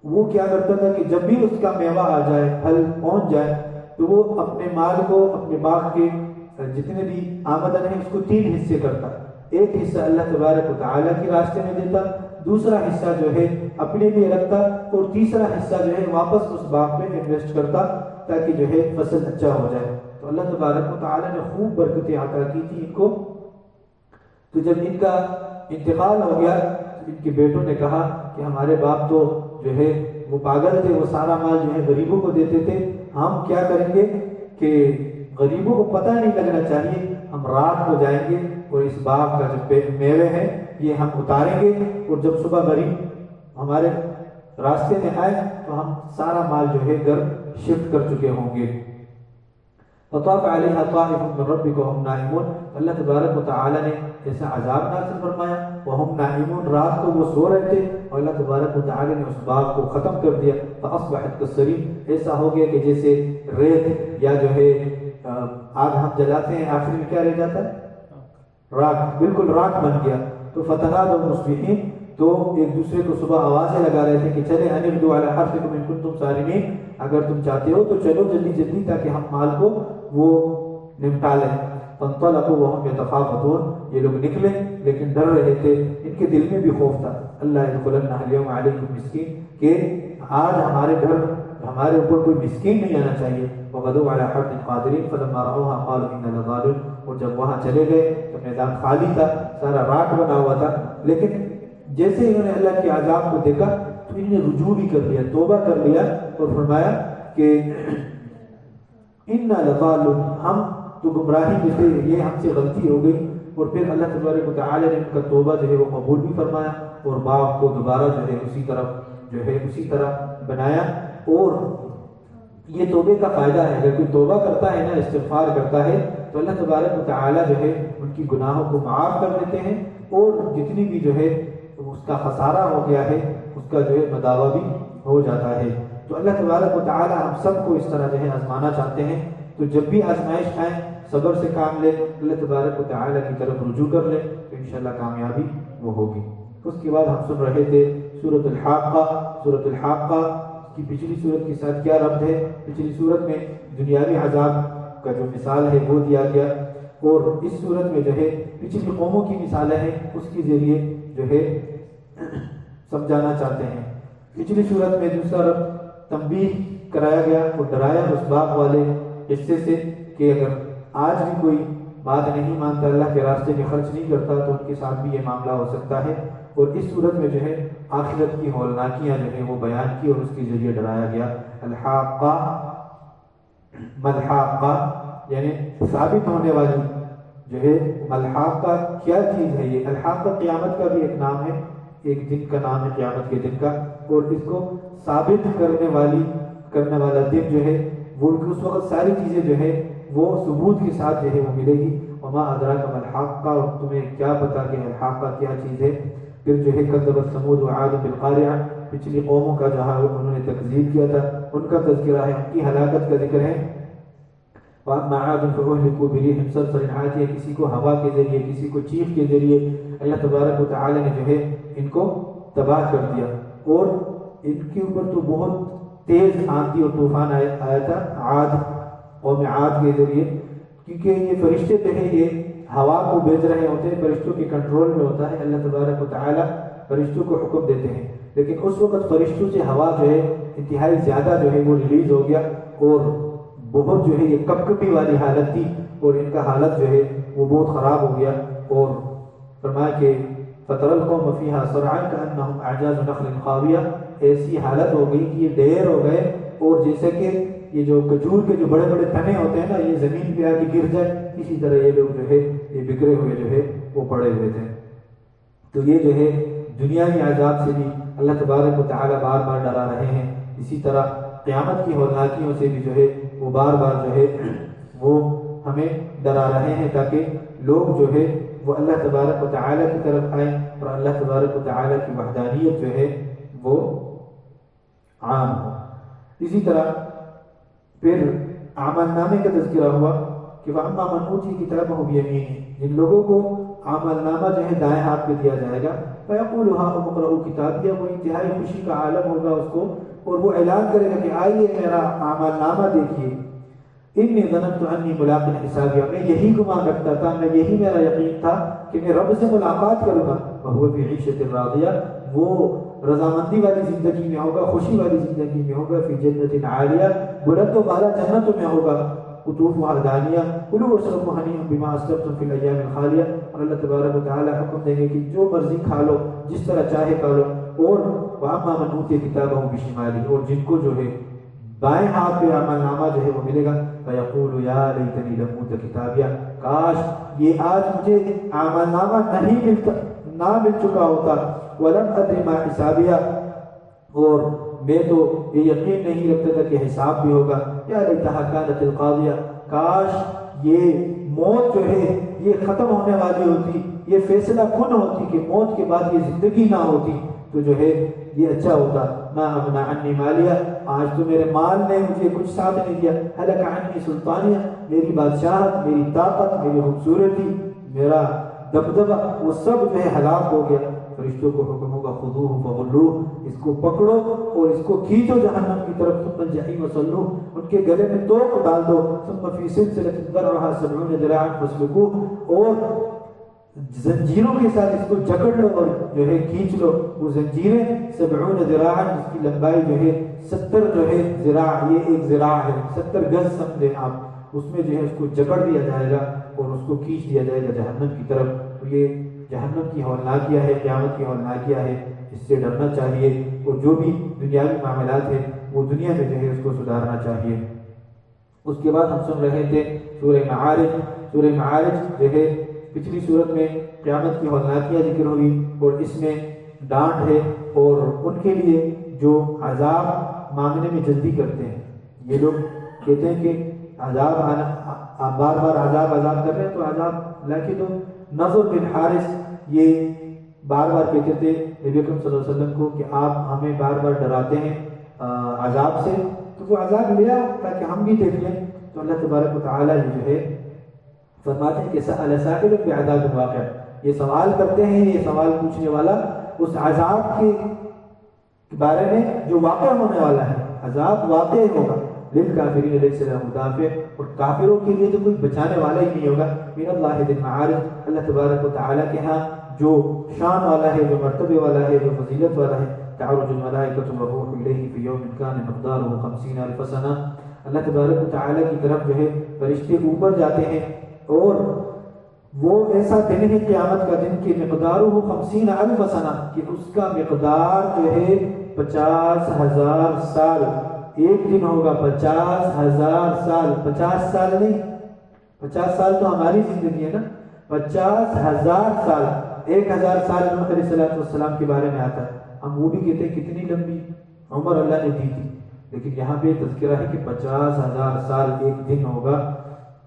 Speaker 1: وہ کیا کرتا تھا کہ جب بھی اس کا میوہ آ جائے، پھل پہنچ جائے، تو وہ اپنے مال کو، اپنے باغ کے جتنے بھی آمدن ہے اس کو 3 حصے کرتا۔ ایک حصہ اللہ تبارک و تعالیٰ کے راستے میں دیتا، دوسرا حصہ جو ہے اپنے لیے رکھتا، اور تیسرا حصہ جو ہے واپس اس باغ میں انویسٹ کرتا تاکہ جو ہے فصل اچھا ہو جائے۔ تو اللہ تبارک و تعالیٰ نے خوب برکتیں عطا کی تھی ان کو۔ تو جب ان کا انتقال ہو گیا تو ان کے بیٹوں نے کہا کہ ہمارے باپ تو جو ہے وہ پاگل تھے، وہ سارا مال جو ہے غریبوں کو دیتے تھے، ہم کیا کریں گے کہ غریبوں کو پتہ نہیں لگنا چاہیے، ہم رات کو جائیں گے اور اس باغ کا جو میوے ہیں یہ ہم اتاریں گے، اور جب صبح غریب ہمارے راستے میں آئے تو ہم سارا مال جو ہے گھر شفٹ کر چکے ہوں گے۔ فطاف علیہا طائف من ربک وہم نائمون، اللہ تبارک و تعالیٰ نے ایسا عذاب نازل فرمایا، وہم نائمون، رات کو وہ سو رہے تھے اور اللہ تبارک و تعالیٰ نے اس باغ کو ختم کر دیا۔ فاصبحت کالصریم، ایسا ہو گیا کہ جیسے ریت یا جو ہے آگ ہم جلاتے ہیں آخر میں کیا رہ جاتا ہے، راکھ، بالکل راکھ بن گیا۔ تو فتنادوا مصبحین، تو ایک دوسرے کو صبح آوازیں لگا رہے تھے کہ چلے ان اغدوا علی حرثکم ان کنتم صارمین، اگر تم چاہتے ہو تو چلو جلدی جلدی تاکہ ہم مال کو وہ نمٹا لیں۔ فانطلقوا وهم يتخافتون، یہ لوگ نکلے لیکن ڈر رہے تھے، ان کے دل میں بھی خوف تھا، اللہ يدخلنها اليوم عليكم مسکین، کہ آج ہمارے گھر ہمارے اوپر کوئی مسکین نہیں آنا چاہیے۔ وغدوا على حرد قادرین فلما رأوها قالوا انا لضالون، اور جب وہاں چلے گئے تو میدان خالی تھا، سارا راکھ بنا ہوا تھا، لیکن جیسے انہوں نے اللہ کے عذاب کو دیکھا تو انہوں نے رجوع بھی کر لیا، توبہ کر لیا اور فرمایا کہ انا لضالون، ہم تو گمراہی میں تھے، یہ ہم سے غلطی ہو گئی۔ اور پھر اللہ تبارک و تعالی نے ان کا توبہ جو ہے وہ قبول بھی فرمایا اور باغ کو دوبارہ جو ہے اسی طرح بنایا۔ اور یہ توبے کا فائدہ ہے، اگر کوئی توبہ کرتا ہے نا، استغفار کرتا ہے تو اللہ تبارک و تعالی جو ہے ان کی گناہوں کو معاف کر دیتے ہیں، اور جتنی بھی جو ہے اس کا خسارہ ہو گیا ہے اس کا جو ہے مداوع بھی ہو جاتا ہے۔ تو اللہ تبارک و تعالی ہم سب کو اس طرح جو ہے آزمانا چاہتے ہیں، تو جب بھی آزمائش آئے صبر سے کام لے، اللہ تبارک و تعالی کی طرف رجوع کر لے تو انشاءاللہ کامیابی وہ ہوگی۔ اس کے بعد ہم سن رہے تھے سورۃ الحاقہ۔ سورۃ الحاقہ کی پچھلی سورت کے ساتھ کیا ربط ہے؟ پچھلی سورت میں دنیاوی عذاب کا جو مثال ہے وہ دیا گیا، اور اس سورت میں جو ہے پچھلی قوموں کی مثالیں ہیں، اس کے ذریعے جو ہے سمجھانا چاہتے ہیں۔ پچھلی سورت میں دوسرا ربط تنبیہ کرایا گیا اور ڈرایا اس باغ والے قصے سے کہ اگر آج بھی کوئی بات نہیں مانتا، اللہ کے راستے میں خرچ نہیں کرتا، تو ان کے ساتھ بھی یہ معاملہ ہو سکتا ہے۔ اور اس صورت میں جو ہے آخرت کی ہولناکیاں جو ہے وہ بیان کی اور اس کے ذریعے ڈرایا گیا۔ الحاقہ، ملحاقہ یعنی ثابت ہونے والی جو ہے، الحاقہ کیا چیز ہے؟ یہ الحاقہ قیامت کا بھی ایک نام ہے، ایک دن کا نام ہے قیامت کے دن کا، اور اس کو ثابت کرنے والا دن جو ہے وہ اس وقت ساری چیزیں جو ہے وہ ثبوت کے ساتھ جو ہے وہ ملے گی۔ وما ادراک ما الحاقہ، اور تمہیں کیا پتا کہ الحاقہ کیا چیز ہے؟ پھر جو ہے کذبت ثمود وعاد بالقارعہ، پچھلی قوموں کا جہاں انہوں نے تکذیب کیا تھا ان کا تذکرہ ہے، ان کی ہلاکت کا ذکر ہے۔ وَأَمَّا عَادٌ فَأُهْلِكُوا بِرِيحٍ صَرْصَرٍ عَاتِيَةٍ، کسی کو ہوا کے ذریعے، کسی کو چیخ کے ذریعے اللہ تبارک و تعالی نے جو ہے ان کو تباہ کر دیا، اور ان کے اوپر تو بہت تیز آندھی اور طوفان آیا تھا عاد، قوم عاد کے ذریعے، کیونکہ یہ فرشتے جو ہیں یہ ہوا کو بھیج رہے ہوتے ہیں، فرشتوں کے کنٹرول میں ہوتا ہے، اللہ تبارک و تعالی فرشتوں کو حکم دیتے ہیں، لیکن اس وقت فرشتوں سے ہوا جو ہے انتہائی زیادہ جو ہے وہ ریلیز ہو گیا، اور بہت جو ہے یہ کپکپی والی حالت تھی، اور ان کا حالت جو ہے وہ بہت خراب ہو گیا۔ اور فرمایا کہ فَتَرَى الْقَوْمَ فِيهَا صَرْعًا كَأَنَّهُمْ أَعْجَازُ نَخْلٍ خَاوِيَةٍ، ایسی حالت ہو گئی کہ یہ ڈھیر ہو گئے، اور جیسے کہ یہ جو کھجور کے جو بڑے بڑے تنے ہوتے ہیں نا، یہ زمین پہ آ کے گر جائے، اسی طرح یہ لوگ جو ہے یہ بکھرے ہوئے جو ہے وہ پڑے ہوئے تھے۔ تو یہ جو ہے دنیاوی عذاب سے بھی اللہ تبارک و تعالی بار بار ڈرا رہے ہیں، اسی طرح قیامت کی ہولناکیوں سے بھی جو ہے وہ بار بار جو ہے وہ ہمیں ڈرا رہے ہیں، تاکہ لوگ جو ہے وہ اللہ تبارک و تعالیٰ کی طرف آئیں اور اللہ تبارک و تعالیٰ کی وحدانیت جو ہے وہ عام ہو۔ اسی طرح پھر اعمال نامے کا تذکرہ ہوا کہ وَأَمَّا مَنْ أُوتِيَ كِتَابَهُ بِيَمِينِهِ، جن لوگوں کو اعمال نامہ جو ہے دائیں ہاتھ پہ دیا جائے گا، فَيَقُولُ هَاؤْمُ اقْرَءُوا کتابیہ، وہ انتہائی خوشی کا عالم ہوگا اس کو، اور وہ اعلان کرے گا کہ آئیے میرا اعمال نامہ دیکھیے، انی ظننت انی ملاق حسابیہ، میں یہی گمان رکھتا تھا، میں یہی میرا یقین تھا کہ میں رب سے ملاقات کروں گا، وَهُوَ فِي عِيشَةٍ رَاضِيَةٍ، وہ رضامندی والی زندگی میں ہوگا، خوشی والی زندگی میں ہوگا، فی جنت عالیہ، بلند و بالا جنتوں میں ہوگا، قطوفها دانیہ، کلوا واشربوا ہنیئا بما اسلفتم فی الایام الخالیہ، اور اللہ تبارک و تعالی حکم دیں گے کہ جو مرضی کھا لو، جس طرح چاہے کھا لو، اور واما من اوتی کتابہ بشمالہ، اور جن کو جو ہے بائیں ہاتھ پہ اعمال نامہ جو ہے وہ ملے گا، فیقول یا لیتنی لم اوت کتابیہ، کاش یہ آج مجھے اعمال نامہ نہ مل چکا ہوتا، ولم ادری ما حسابیہ، اور میں تو یہ یقین نہیں رکھتا تھا کہ حساب بھی ہوگا، یا لیتہا کانت القاضیہ، کاش یہ موت جو ہے یہ ختم ہونے والی ہوتی، یہ فیصلہ کن ہوتی کہ موت کے بعد یہ زندگی نہ ہوتی، تو جو ہے یہ اچھا ہوتا، ما اغنی عنی مالیہ، آج تو میرے مال نے مجھے کچھ ساتھ نہیں دیا، ہلک عنی سلطانیہ، میری بادشاہت، میری طاقت، میری خوبصورتی، میرا دبدبہ، وہ سب جو ہے ہلاک ہو گیا۔ فرشتوں کو حکم ہوگا خذوہ فغلوہ، اس کو پکڑو اور اس کو کھینچو جہنم کی طرف، ثم الجحیم صلوہ، ان کے گلے میں توق ڈال دو، ثم فی سلسلۃ ذرعها 70 ذراعا فاسلکوہ، اور زنجیروں کے ساتھ اس کو جکڑ لو اور جو ہے کھینچ لو، وہ زنجیریں 70 ذراعا، جس کی لمبائی جو ہے 70 جو ہے ذراع، یہ ایک ذراع ہے، 70 گز سمجھیں آپ، اس میں جو ہے اس کو جکڑ دیا جائے گا اور اس کو کھینچ دیا جائے گا جہنم کی طرف۔ تو یہ جہنم کی ہولناکیہ ہے، قیامت کی ہولناکیہ ہے، اس سے ڈرنا چاہیے، اور جو بھی دنیاوی معاملات ہیں وہ دنیا میں جو ہے اس کو سدھارنا چاہیے۔ اس کے بعد ہم سن رہے تھے سورہ معارج، سورہ معارج جو ہے پچھلی صورت میں قیامت کی ہولناکیہ ذکر ہوئی، اور اس میں ڈانٹ ہے، اور ان کے لیے جو عذاب مانگنے میں جلدی کرتے ہیں، یہ لوگ کہتے ہیں کہ عذاب آنا، بار بار عذاب کر رہے ہیں تو عذاب لا کے دو۔ نضر بن حارث یہ بار بار کہتے تھے نبی اکرم صلی اللہ علیہ وسلم کو کہ آپ ہمیں بار بار ڈراتے ہیں عذاب سے، تو وہ عذاب لیا تاکہ ہم بھی دیکھ لیں۔ تو اللہ تبارک و تعالیٰ جو ہے فرماتے ہیں کہ سأل سائل بعذاب واقع، یہ سوال کرتے ہیں، یہ سوال پوچھنے والا اس عذاب کے بارے میں جو واقع ہونے والا ہے، عذاب واقع ہوگا، للکافرین لیس لہ دافع، اور کافروں کے لیے تو کوئی بچانے والا ہی نہیں ہوگا، من اللہ ذی المعارج، اللہ تبارک و تعالیٰ کے ہاں جو شان والا ہے، جو مرتبے والا ہے، جو فضیلت والا ہے۔ تعرج الملائکۃ والروح الیہ فی یوم کان مقدارہ 50,000 سنہ، اللہ تبارک و تعالیٰ کی طرف جو ہے فرشتے اوپر جاتے ہیں، اور وہ ایسا دن ہے قیامت کا دن کہ مقدارہ 50,000 سنہ، کہ اس کا مقدار جو ہے 50,000 سال، ایک دن ہوگا 50,000 سال، 50 سال نہیں، 50 سال تو ہماری زندگی ہے نا، 50,000 سال، 1,000 سال نوح علیہ السلام کے بارے میں آتا ہے، ہم وہ بھی کہتے ہیں کتنی لمبی عمر اللہ نے دی تھی، لیکن یہاں پہ تذکرہ ہے کہ 50,000 سال ایک دن ہوگا،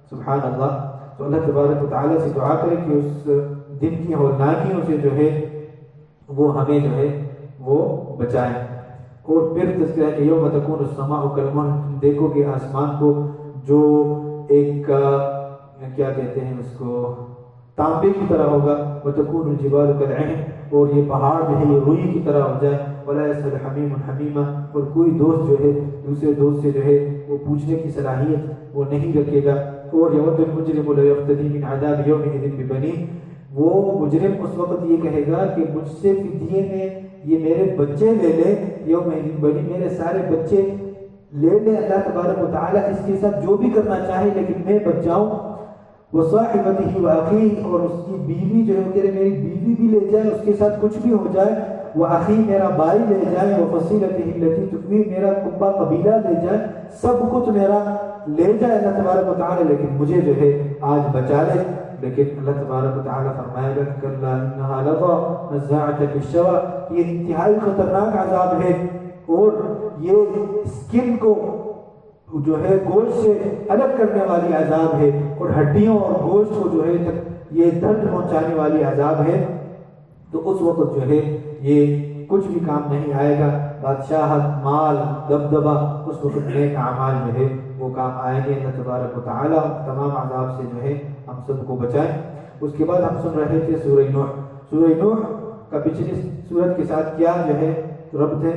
Speaker 1: سبحان اللہ۔ تو اللہ تبارک و تعالیٰ سے دعا کرے کہ اس دن کی ہولناکیوں سے جو ہے وہ ہمیں جو ہے وہ بچائیں۔ اور پھر تذکرہ کہ یوم تکون السماء کالمہل، دیکھو کہ آسمان کو جو ایک کیا کہتے ہیں اس کو، تانبے کی طرح ہوگا، وتکون الجبال کالعہن، اور یہ پہاڑ جو ہے یہ روئی کی طرح ہو جائے، ولا یسأل حمیم حمیما، اور کوئی دوست جو ہے دوسرے دوست سے جو ہے وہ پوچھنے کی صلاحیت وہ نہیں رکھے گا۔ اور یود المجرم لا یفتدی من عذاب یومئذ ببنیہ، وہ مجرم اس وقت یہ کہے گا کہ مجھ سے فدیے میں یہ میرے بچے لے لے، یومئذ بنی، میرے سارے بچے لے لے اللہ تبارک و تعالیٰ اس کے ساتھ جو بھی کرنا چاہے لیکن میں بچ جاؤں، وصاحبتہ واخیہ، اور اس کی بیوی جو ہے میری بیوی بھی لے جائے، اس کے ساتھ کچھ بھی ہو جائے، واخی میرا بھائی لے جائے، وفصیلتہ التی تؤویہ، میرا کنبہ قبیلہ لے جائے، سب کچھ میرا لے جائے اللہ تبارک و تعالیٰ، لیکن مجھے جو ہے آج بچا لے۔ لیکن اللہ تبارک و تعالیٰ فرمائے گا کہ کلا انہا لظیٰ نزاعۃ للشویٰ، یہ انتہائی خطرناک عذاب ہے، اور یہ اسکن کو جو ہے گوشت سے الگ کرنے والی عذاب ہے، اور ہڈیوں اور گوشت کو جو ہے یہ درد پہنچانے والی عذاب ہے، تو اس وقت جو ہے یہ کچھ بھی کام نہیں آئے گا۔ بادشاہت، مال، دبدبہ، اس وقت نیک اعمال جو ہے وہ کام آئیں گے۔ اللہ تبارک و تعالیٰ تمام عذاب سے جو ہے ہم سب کو بچائیں۔ اس کے بعد ہم سن رہے تھے سورہ نوح۔ سورہ نوح کا پچھلی سورت کے ساتھ کیا جو ہے ربط ہے؟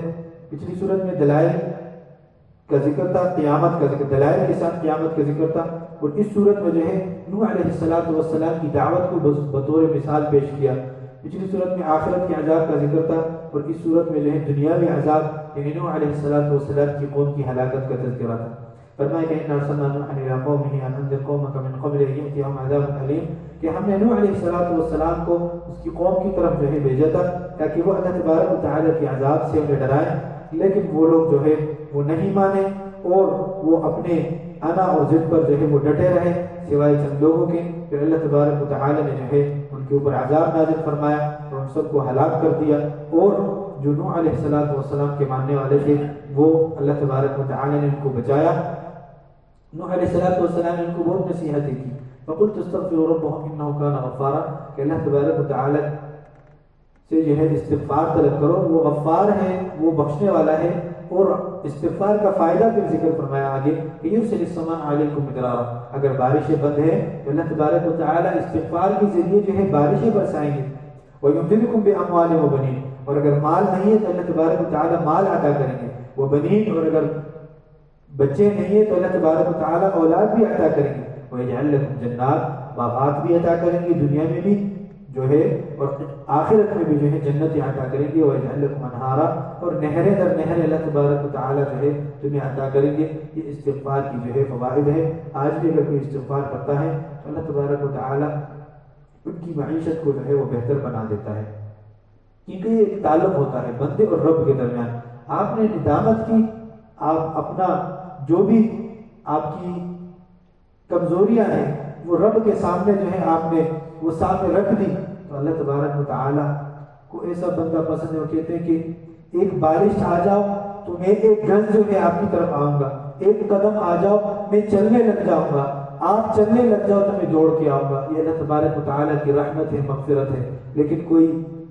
Speaker 1: پچھلی سورت میں دلائل کا ذکر تھا، قیامت کا ذکر، دلائل کے ساتھ قیامت کا ذکر تھا، اور اس صورت میں جو ہے نوح علیہ السلام کی دعوت کو بطور مثال پیش کیا۔ پچھلی صورت میں آخرت کے عذاب کا ذکر تھا، اور اس صورت میں جو ہے دنیاوی عذاب یعنی نوح علیہ السلام کی قوم کی ہلاکت کا تذکرہ تھا۔ فرمایا کہ اِنَّا أَرْسَلْنَا نُوحًا إِلَىٰ قَوْمِهِ أَنْ أَنذِرْ قَوْمَكَ مِنْ قَبْلِ أَنْ يَأْتِيَهُمْ عَذَابٌ أَلِيمٌ، کہ ہم نے نوح علیہ السلام کو اس کی قوم کی طرف جو ہے بھیجا تھا تاکہ وہ اللہ تبارک و تعالیٰ کے عذاب سے انہیں ڈرائیں، لیکن وہ لوگ جو ہے وہ نہیں مانے اور وہ اپنے انا اور ضد پر جو ہے وہ ڈٹے رہے سوائے چند لوگوں کے۔ پھر اللہ تبارک و تعالیٰ نے جو ہے ان کے اوپر عذاب نازل فرمایا اور ان سب کو ہلاک کر دیا، اور جو نوح علیہ السلام کے ماننے والے تھے وہ اللہ تبارک و تعالیٰ نے ان کو بچایا۔ نوح علیہ السلام نے ان کو بہت نصیحتیں کی، فَقُلْتُ اسْتَغْفِرُوا رَبَّكُمْ إِنَّهُ كَانَ غَفَّارًا، کہ اللہ تبارک و تعالیٰ سے جو ہے استغفار طلب کرو، وہ غفار ہے، وہ بخشنے والا ہے۔ اور استغفار کا فائدہ پھر ذکر فرمایا آگے کہ يُرْسِلِ السَّمَاءَ عَلَيْكُمْ مِدْرَارًا، اگر بارشیں بند ہے تو اللہ تبارک و تعالیٰ استغفار کے ذریعے جو ہے بارشیں برسائیں گے۔ وَيُمْدِدْكُمْ بِأَمْوَالٍ وَبَنِينَ، اور اگر مال نہیں ہے تو اللہ تبارک و تعالیٰ مال عطا کریں گے۔ وَبَنِينَ، اور اگر بچے نہیں ہیں تو اللہ تبارک و تعالیٰ اولاد بھی عطا کریں گے۔ وَيَجْعَلْ لَكُمْ جَنَّاتٍ، باغات بھی عطا کریں گے دنیا میں بھی جو ہے، اور آخرت میں بھی جو ہے جنتیں عطا کریں گے۔ وَيَجْعَلْ لَكُمْ أَنْهَارًا، اور نہریں در نہریں اللہ تبارک و تعالیٰ جو ہے تمہیں عطا کریں گے۔ یہ استغفار کی جو ہے فوائد ہے۔ آج بھی اگر کوئی استغفار کرتا ہے تو اللہ تبارک و تعالیٰ ان کی معیشت کو جو ہے وہ بہتر بنا دیتا ہے، کیونکہ یہ ایک تعلق ہوتا ہے بندے اور رب کے درمیان۔ آپ نے ندامت کی، آپ اپنا جو بھی آپ کی کمزوریاں ہیں وہ رب کے سامنے جو ہے آپ نے وہ سامنے رکھ دی، تو اللہ تبارک و تعالیٰ کو ایسا بندہ پسند ہے، وہ کہتے ہیں کہ ایک بارش آ جاؤ تو میں ایک گز جو ہے آپ کی طرف آؤں گا، ایک قدم آ جاؤ میں چلنے لگ جاؤں گا، آپ چلنے لگ جاؤ تو میں دوڑ کے آؤں گا۔ یہ اللہ تبارک و تعالیٰ کی رحمت ہے، مغفرت ہے۔ لیکن کوئی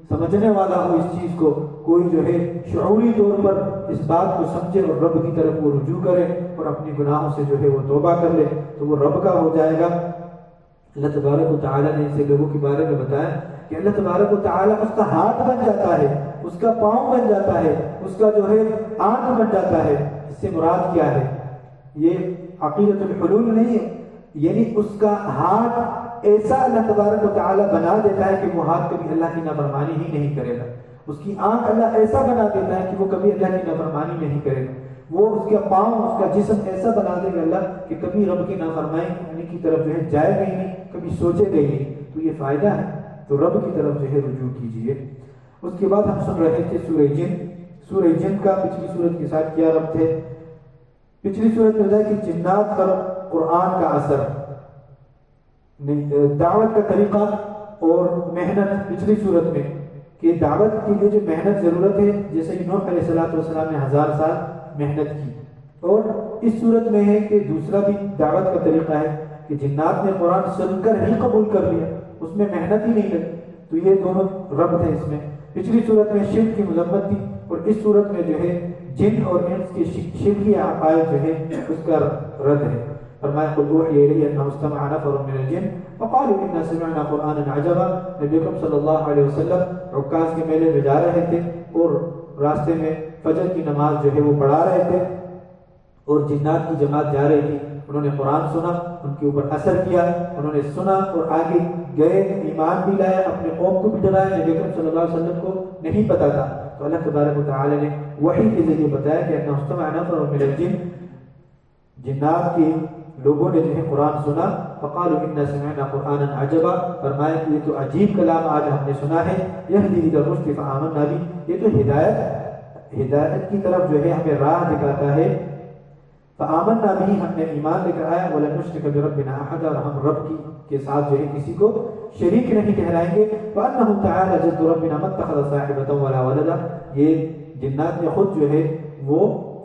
Speaker 1: سمجھنے والا ہو اس چیز کو، کوئی جو ہے شعوری طور پر اس بات کو سمجھے اور رب کی طرف وہ رجوع کرے اور اپنی گناہوں سے جو ہے وہ توبہ کر لے تو وہ رب کا ہو جائے گا۔ اللہ تبارک و تعالیٰ نے ایسے لوگوں کے بارے میں بتایا کہ اللہ تبارک و تعالیٰ اس کا ہاتھ بن جاتا ہے، اس کا پاؤں بن جاتا ہے، اس کا جو ہے آنکھ بن جاتا ہے۔ اس سے مراد کیا ہے؟ یہ عقیدۃ الحلول نہیں ہے، یعنی اس کا ہاتھ ایسا اللہ تبارک و تعالیٰ بنا دیتا ہے کہ وہ ہاتھ کبھی اللہ کی نافرمانی ہی نہیں کرے گا۔ اس کی آنکھ اللہ ایسا بنا دیتا ہے کہ وہ کبھی اللہ کی نافرمانی نہیں کرے گا۔ وہ اس کا پاؤں، اس کا جسم ایسا بنا دے گا اللہ کہ کبھی رب کی نافرمانی کی طرف جو ہے جائے گا ہی نہیں، کبھی سوچے گا ہی نہیں۔ تو یہ فائدہ ہے، تو رب کی طرف جو ہے رجوع کیجیے۔ اس کے بعد ہم سن رہے تھے سورہ جن۔ سورہ جن کا پچھلی صورت کے ساتھ کیا ربط ہے؟ پچھلی صورت میں بتایا کہ جنات پر قرآن کا اثر، دعوت کا طریقہ اور محنت پچھلی صورت میں، کہ دعوت کے لیے جو محنت ضرورت ہے، جیسے کہ نوح علیہ السلام نے 1000 سال محنت کی، اور اس صورت میں ہے کہ دوسرا بھی دعوت کا طریقہ ہے کہ جنات نے قرآن سن کر ہی قبول کر لیا، اس میں محنت ہی نہیں لگی۔ تو یہ دونوں ربط ہے اس میں۔ پچھلی صورت میں شرک کی مذمت تھی، اور اس صورت میں جو ہے جن اور انس کے شرکی عقائد جو ہے اس کا رد ہے۔ فرمایا قل اوحی الی انہ استمع نفر من الجن فقالوا انا سمعنا قرآنا عجبا۔ نبی اکرم صلی اللہ علیہ وسلم عکاظ کے میلے میں جا رہے تھے اور راستے میں فجر کی نماز جو ہے وہ پڑھا رہے تھے، اور جنات کی جماعت جا رہی تھی، انہوں نے قرآن سنا، ان کے اوپر اثر کیا، انہوں نے سنا اور آگے گئے، ایمان بھی لائے، اپنے قوم کو بھی ڈرایا۔ نبی اکرم صلی اللہ علیہ وسلم کو نہیں پتا تھا، تو اللہ تبارک و تعالی نے وحی کے ذریعے بتایا کہ انہ استمع نفر من الجن، جنات کے لوگوں نے جو ہے قرآن سنا، فقالوا انا سمعنا قرآنا عجبا، فرمایا کہ یہ تو عجیب کلام آج ہم نے سنا ہے، یہدی الی الرشد فآمنا بھی، یہ تو ہدایت کی طرف جو ہے ہمیں راہ دکھاتا ہے۔ فآمنا بھی، ہم نے ایمان لے کر آیا، ولن نشرک بربنا احدا، اور ہم رب کے ساتھ جو ہے کسی کو شریک نہیں ٹھہرائیں گے۔ وانہ تعالی جد ربنا ما اتخذ صاحبۃ ولا ولدا، یہ جنات نے خود جو ہے وہ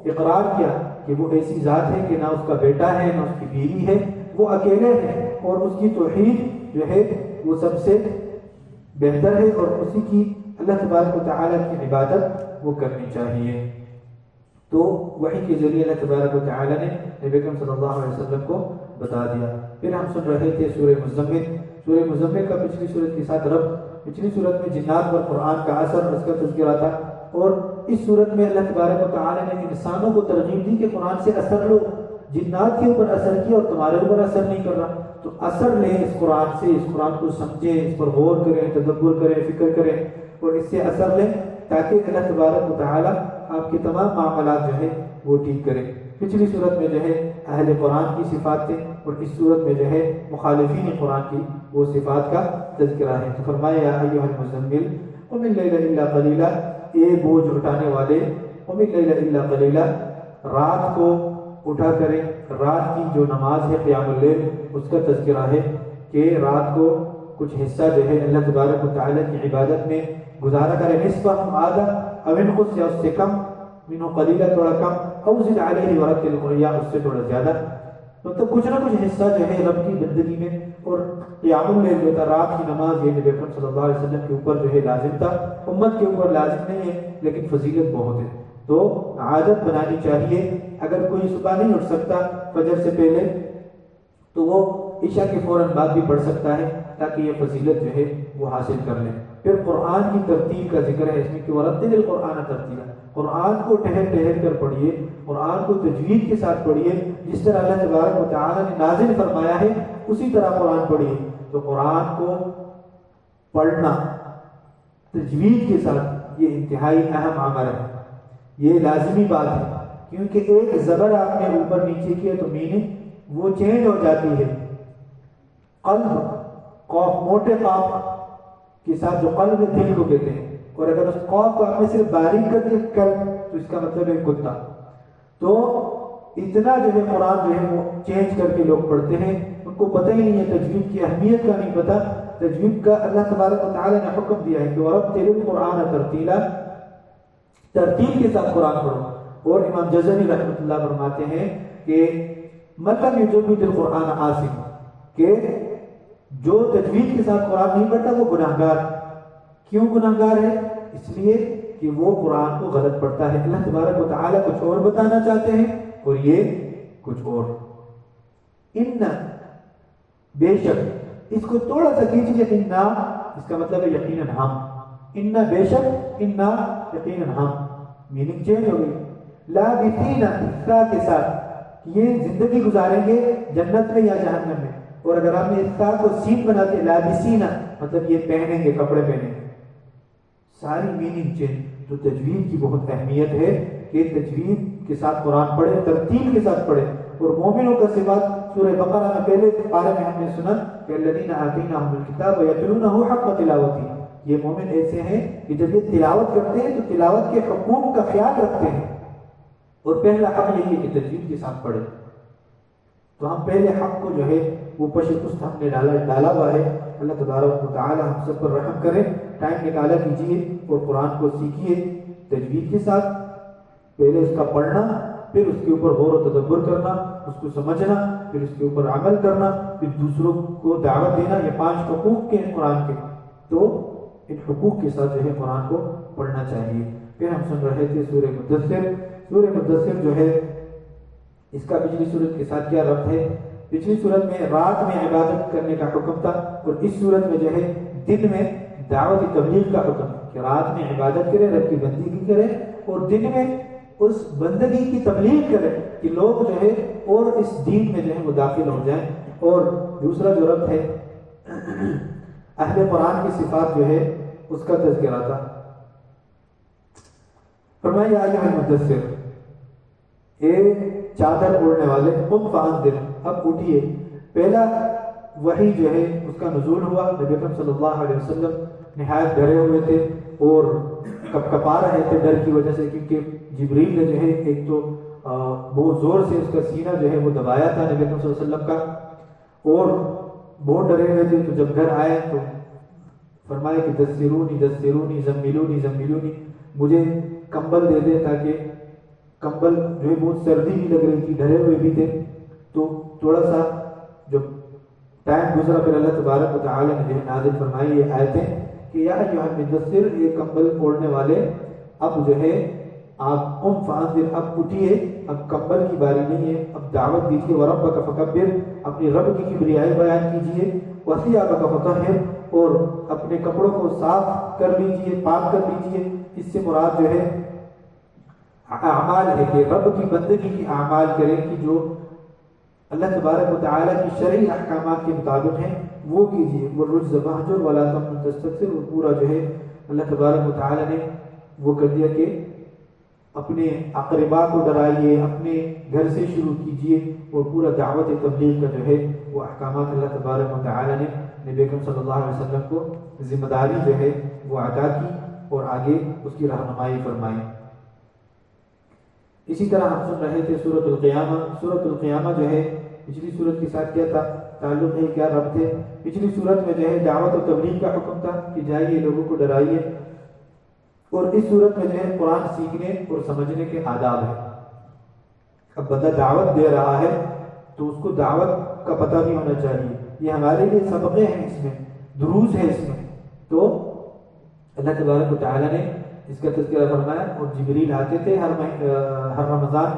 Speaker 1: اقرار کیا کہ وہ ایسی ذات ہے کہ نہ اس کا بیٹا ہے نہ اس کی بیوی ہے، وہ اکیلے ہیں، اور اس کی توحید جو ہے وہ سب سے بہتر ہے اور اسی کی اللہ تبارک و تعالیٰ کی عبادت وہ کرنی چاہیے۔ تو وحی کے ذریعے اللہ تبارک و تعالیٰ نے نبی اکرم صلی اللہ علیہ وسلم کو بتا دیا۔ پھر ہم سن رہے تھے سورہ مزمل۔ سورہ مزمل کا پچھلی سورت کے ساتھ ربط، پچھلی سورت میں جنات پر قرآن کا اثر اور اس کا تذکرہ تھا، اور اس صورت میں اللہ تبارک و تعالیٰ نے انسانوں کو ترغیب دی کہ قرآن سے اثر لو۔ جنات کے اوپر اثر کیا اور تمہارے اوپر اثر نہیں کر رہا، تو اثر لیں اس قرآن سے، اس قرآن کو سمجھیں، اس پر غور کریں، تدبر کریں، فکر کریں اور اس سے اثر لیں، تاکہ اللہ تبارک و تعالیٰ آپ کے تمام معاملات جو ہے وہ ٹھیک کریں۔ پچھلی صورت میں جو ہے اہل قرآن کی صفات تھے، اور اس صورت میں جو ہے مخالفین قرآن کی وہ صفات کا تذکرہ ہے۔ تو فرمایا یا ایھا المزمل قم اللیل الا قلیلا، اے بوجھ اٹھانے والے، قم اللیل الا قلیلا، رات کو اٹھا کریں۔ رات کی جو نماز ہے قیام اللیل، اس کا تذکرہ ہے کہ رات کو کچھ حصہ جو ہے اللہ تبارک و تعالیٰ کی عبادت میں گزارا کرے۔ نصفہ آدھا او انقص، یا اس سے کم، منہ قلیلا تھوڑا کم، او زد علیہ ورتل القرآن، اس سے تھوڑا زیادہ، مطلب کچھ نہ کچھ حصہ جو ہے رب کی بندگی میں۔ اور قیام اللیل جو تھا، رات کی نماز، یہ نبی اکرم صلی اللہ علیہ وسلم کے اوپر جو ہے لازم تھا، امت کے اوپر لازم نہیں ہے، لیکن فضیلت بہت ہے، تو عادت بنانی چاہیے۔ اگر کوئی صبح نہیں اٹھ سکتا فجر سے پہلے، تو وہ عشاء کے فوراً بعد بھی پڑھ سکتا ہے، تاکہ یہ فضیلت جو ہے وہ حاصل کر لیں۔ پھر قرآن کی ترتیل کا ذکر ہے اس میں کہ ورتل القرآن ترتیلا، قرآن کو ٹہل ٹہل کر پڑھیے، قرآن کو تجوید کے ساتھ پڑھیے، جس طرح اللہ تبارک و تعالیٰ نے نازل فرمایا ہے اسی طرح قرآن پڑھیے۔ تو قرآن کو پڑھنا تجوید کے ساتھ یہ انتہائی اہم عمل ہے، یہ لازمی بات ہے، کیونکہ ایک زبر آپ نے اوپر نیچے کیا تو میننگ وہ چینج ہو جاتی ہے۔ قلب، قاف، موٹے قاف کے ساتھ جو قلب دل کو کہتے ہیں، اور اگر اس قاف کو آپ نے صرف باریک کر دیا قلب، تو اس کا مطلب ہے کتا۔ تو اتنا جو ہے قرآن جو ہے وہ چینج کر کے لوگ پڑھتے ہیں، ان کو پتہ ہی نہیں ہے، تجوید کی اہمیت کا نہیں پتہ۔ تجوید کا اللہ تبارک و تعالیٰ نے حکم دیا ہے کہ وَرَتِّلِ الْقُرْآنَ تَرْتِيلًا، ترتیل کے ساتھ قرآن پڑھو۔ اور امام جزری رحمۃ اللہ فرماتے ہیں کہ مَن لَّمْ يُجَوِّدِ الْقُرْآنَ آثِم، کہ جو تجوید کے ساتھ قرآن نہیں پڑھتا وہ گناہگار۔ کیوں گناہگار ہے؟ اس لیے کہ وہ قرآن کو غلط پڑھتا ہے۔ اللہ تبارک و تعالیٰ کچھ اور بتانا چاہتے ہیں اور یہ کچھ اور۔ ان، بے شک، اس کو تھوڑا سا کیجیے، ان، اس کا مطلب ہے یقیناً ہم، ان بے شک، ان یقیناً ہم، میننگ چینج ہو گئی۔ لابثین، اسا کے ساتھ، یہ زندگی گزاریں گے جنت میں یا جہنم میں، اور اگر آپ نے اسا کو سین بناتے لابثین، مطلب یہ پہنیں گے، کپڑے پہنیں گے، ساری میننگ چینج۔ تو تجوید کی بہت اہمیت ہے کہ تجوید کے ساتھ قرآن پڑھے، ترتیل کے ساتھ پڑھے۔ اور مومنوں کا صفات سورہ بقرہ میں پہلے پارے میں ہم نے سنا کہ الذین آتیناہم الکتاب یتلونہ حق تلاوتہ، یہ مومن ایسے ہیں کہ جب یہ تلاوت کرتے ہیں تو تلاوت کے حقوق کا خیال رکھتے ہیں، اور پہلا حق یہی ہے کہ تجوید کے ساتھ پڑھے۔ تو ہم پہلے حق کو جو ہے وہ پشت ہم نے ڈالا ہوا ہے۔ اللہ تبارک و تعالی ہم سب پر رحم کرے۔ ٹائم نکالا کیجیے اور قرآن کو سیکھیے تجوید کے ساتھ، پہلے اس کا پڑھنا، پھر اس کے اوپر غور و تدبر کرنا، اس کو سمجھنا، پھر اس کے اوپر عمل کرنا، پھر دوسروں کو دعوت دینا۔ یہ 5 حقوق کے ہیں قرآن کے، تو ان حقوق کے ساتھ جو ہے قرآن کو پڑھنا چاہیے۔ پھر ہم سن رہے تھے سورہ مدثر۔ سورہ مدثر جو ہے اس کا پچھلی صورت کے ساتھ کیا ربط ہے؟ پچھلی صورت میں رات میں عبادت کرنے کا حکم تھا، اور اس صورت میں جو ہے دن میں دعوت تبلیغ کا حکم ہے کہ رات میں عبادت کرے، رب کی بندگی کرے، اور دن میں اس بندگی کی تبلیغ کرے کہ لوگ جو ہے اور اس دین میں جو ہے وہ داخل ہو جائیں۔ اور دوسرا جو ربط ہے اہل قرآن کی صفات جو ہے اس کا تذکرہ تھا۔ فرمایا یا ایھا المدثر، اے چادر اوڑھنے والے، قم فانذر، اب اٹھیے۔ پہلا وحی جو ہے اس کا نزول ہوا، نبی اکرم صلی اللہ علیہ وسلم نہایت ڈرے ہوئے تھے اور کپا رہے تھے ڈر کی وجہ سے، کیونکہ جبریل نے جو ہے ایک تو بہت زور سے اس کا سینہ جو ہے وہ دبایا تھا نبی اکرم صلی اللہ علیہ وسلم کا، اور بہت ڈرے ہوئے تھے۔ تو جب گھر آئے تو فرمایا کہ دثرونی دثرونی زملونی زملونی، مجھے کمبل دے دے، تاکہ کمبل جو ہے بہت سردی بھی لگ رہی تھی، ڈرے ہوئے بھی تھے، تو تھوڑا سا جب ٹائم گزرا، پھر اللہ تبارک و تعالی نے جو ہے نازل فرمائی یہ آیتیں کہ یا ایھا المدثر، یہ کمبل اوڑھنے والے، اب جو ہے آپ قم فانذر، اب اٹھیے، اب کمبل کی باری نہیں ہے، اب دعوت دیجیے، وربک فکبر، اپنے رب کی کبریائی بیان کیجیے، وثیابک فطہر، اور اپنے کپڑوں کو صاف کر لیجیے، پاک کر لیجیے۔ اس سے مراد جو ہے اعمال ہے کہ رب کی بندگی کی اعمال کریں کہ جو اللہ تبارک و تعالیٰ کی شرعی احکامات کے مطابق ہیں وہ کیجیے۔ والرجز فاہجر ولا تمنن تستکثر، اور پورا جو ہے اللہ تبارک و تعالیٰ نے وہ کر دیا کہ اپنے اقربا کو ڈرائیے، اپنے گھر سے شروع کیجیے، اور پورا دعوت تبلیغ کا جو ہے وہ احکامات اللہ تبارک و تعالیٰ نے نبی اکرم صلی اللہ علیہ وسلم کو ذمہ داری جو ہے وہ عطا کی اور آگے اس کی رہنمائی فرمائی۔ اسی طرح ہم سن رہے تھے سورۃ القیامہ۔ سورۃ القیامہ جو ہے پچھلی سورت کے ساتھ کیا تھا تعلق ہے، کیا رب تھے؟ پچھلی سورت میں جو ہے دعوت و تبلیغ کا حکم تھا کہ جائیے لوگوں کو ڈرائیے، اور اس صورت میں جو ہے قرآن سیکھنے اور سمجھنے کے آداب ہے۔ اب بندہ دعوت دے رہا ہے تو اس کو دعوت کا پتہ بھی ہونا چاہیے، یہ ہمارے لیے سبقیں ہیں، اس میں دروس ہیں، اس میں تو اللہ تبارک و تعالیٰ نے اس کا تذکرہ فرمایا۔ اور جبریل آتے تھے ہر رمضان،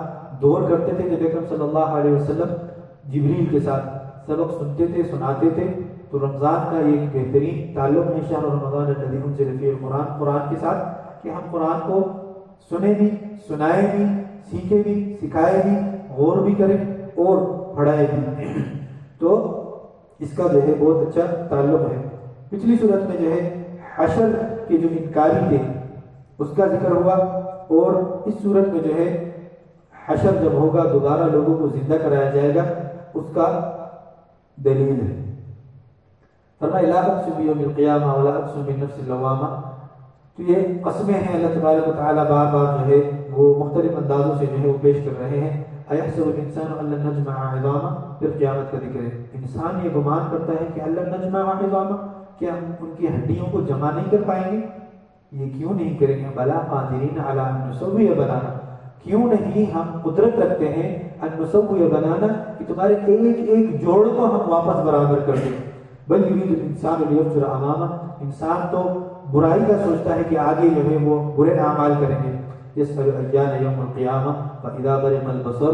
Speaker 1: دور کرتے تھے نبی اکرم صلی اللہ علیہ وسلم جبریل کے ساتھ سبق سنتے تھے، سناتے تھے۔ تو رمضان کا ایک بہترین تعلق ہے شہر رمضان الذی انزل فیہ القرآن، قرآن کے ساتھ، کہ ہم قرآن کو سنیں بھی، سنائیں بھی، سیکھیں بھی، سکھائیں بھی، غور بھی کریں اور پڑھائیں بھی۔ تو اس کا جو ہے بہت اچھا تعلق ہے۔ پچھلی صورت میں جو ہے حشر کے جو انکاری تھے اس کا ذکر ہوا، اور اس صورت میں جو ہے حشر جب ہوگا دوبارہ لوگوں کو زندہ کرایا جائے گا اس کا دلیل ہے۔ فرمایا لا اقسم بیوم القیامہ ولا اقسم بالنفس اللوامہ، تو یہ قسمیں ہیں اللہ تبارک و تعالیٰ بار بار جو ہے وہ مختلف اندازوں سے جو ہے وہ پیش کر رہے ہیں۔ ایحسب الانسان ان لن نجمع عظامہ، پھر قیامت کا ذکر ہے۔ انسان یہ گمان کرتا ہے کہ ان لن نجمع عظامہ، کیا ہم ان کی ہڈیوں کو جمع نہیں کر پائیں گے؟ یہ کیوں نہیں کریں گے؟ بلا قادرین علی ان نسوی بنانا، کیوں نہیں ہم قدرت رکھتے ہیں ان نسوی بنانا کہ تمہارے ایک ایک جوڑ کو ہم واپس برابر کر دیں۔ بل یرید الانسان لیفجر امامہ، انسان تو برائی کا سوچتا ہے کہ آگے جو ہے وہ برے اعمال کریں گے۔ یسأل ایان یوم القیامہ فاذا برق البصر،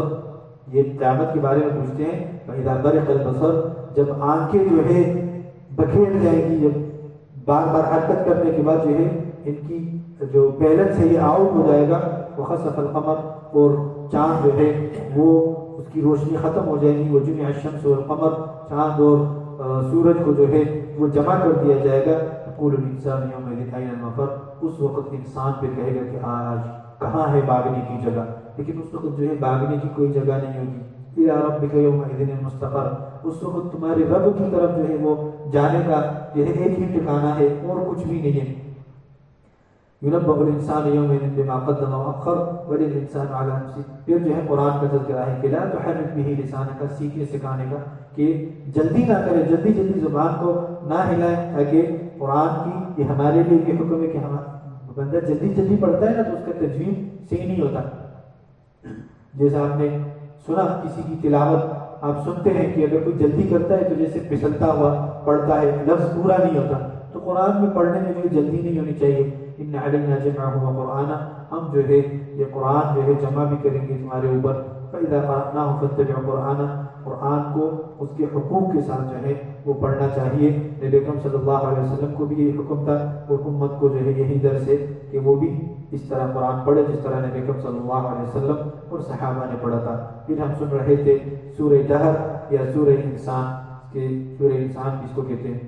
Speaker 1: یہ قیامت کے بارے میں پوچھتے ہیں۔ فاذا برق البصر، جب آنکھیں جو ہے بکھیر جائیں گی، جب بار بار حرکت کرنے کے بعد جو ہے ان کی جو بیلنس ہے یہ آؤٹ ہو جائے گا۔ وخسف القمر، اور چاند جو ہے وہ اس کی روشنی ختم ہو جائے گی۔ وجمع الشمس والقمر، چاند اور سورج کو جو ہے وہ جمع کر دیا جائے گا۔ یقول الانسان یومئذ این المفر، اس وقت انسان پھر کہے گا کہ آج کہاں ہے بھاگنے کی جگہ، لیکن اس وقت جو ہے بھاگنے کی کوئی جگہ نہیں ہوگی۔ الی ربک یومئذ المستقر، اس وقت تمہارے رب کی طرف جو ہے وہ جانے کا جو ہے ایک ہی ٹھکانہ ہے اور کچھ بھی نہیں ہے۔ ينبأ الانسان يومئذ بما قدم واخر وللانسان على نفسه، پھر جو ہے قرآن کا تذکرہ ہے کہ لا تحرک به لسانک، سیکھنے سکھانے کا کہ جلدی نہ کرے، جلدی جلدی زبان کو نہ ہلائے، تاکہ قرآن کی یہ ہمارے لیے بھی حکم ہے کہ ہم بندہ جلدی جلدی پڑھتا ہے نا تو اس کا تجوید صحیح نہیں ہوتا۔ جیسا آپ نے سنا کسی کی تلاوت آپ سنتے ہیں کہ اگر کوئی جلدی کرتا ہے تو جیسے پھسلتا ہوا پڑھتا ہے، لفظ پورا نہیں ہوتا۔ تو قرآن میں پڑھنے میں جو جلدی نہیں ہونی چاہیے۔ ان علینا جمعہ وقرآن، ہم جو ہے یہ قرآن جو ہے جمع بھی کریں گے تمہارے اوپر۔ فإذا قرأناه فاتبع قرآن، قرآن کو اس کے حقوق کے ساتھ جو ہے وہ پڑھنا چاہیے۔ نبی اکرم صلی اللہ علیہ وسلم کو بھی یہ حکم تھا اور امت کو جو ہے یہی درس ہے کہ وہ بھی اس طرح قرآن پڑھے جس طرح نبی اکرم صلی اللہ علیہ وسلم اور صحابہ نے پڑھا تھا۔ پھر ہم سن رہے تھے سورہ دہر یا سورہ انسان، کہ سورہ انسان کس کو کہتے ہیں،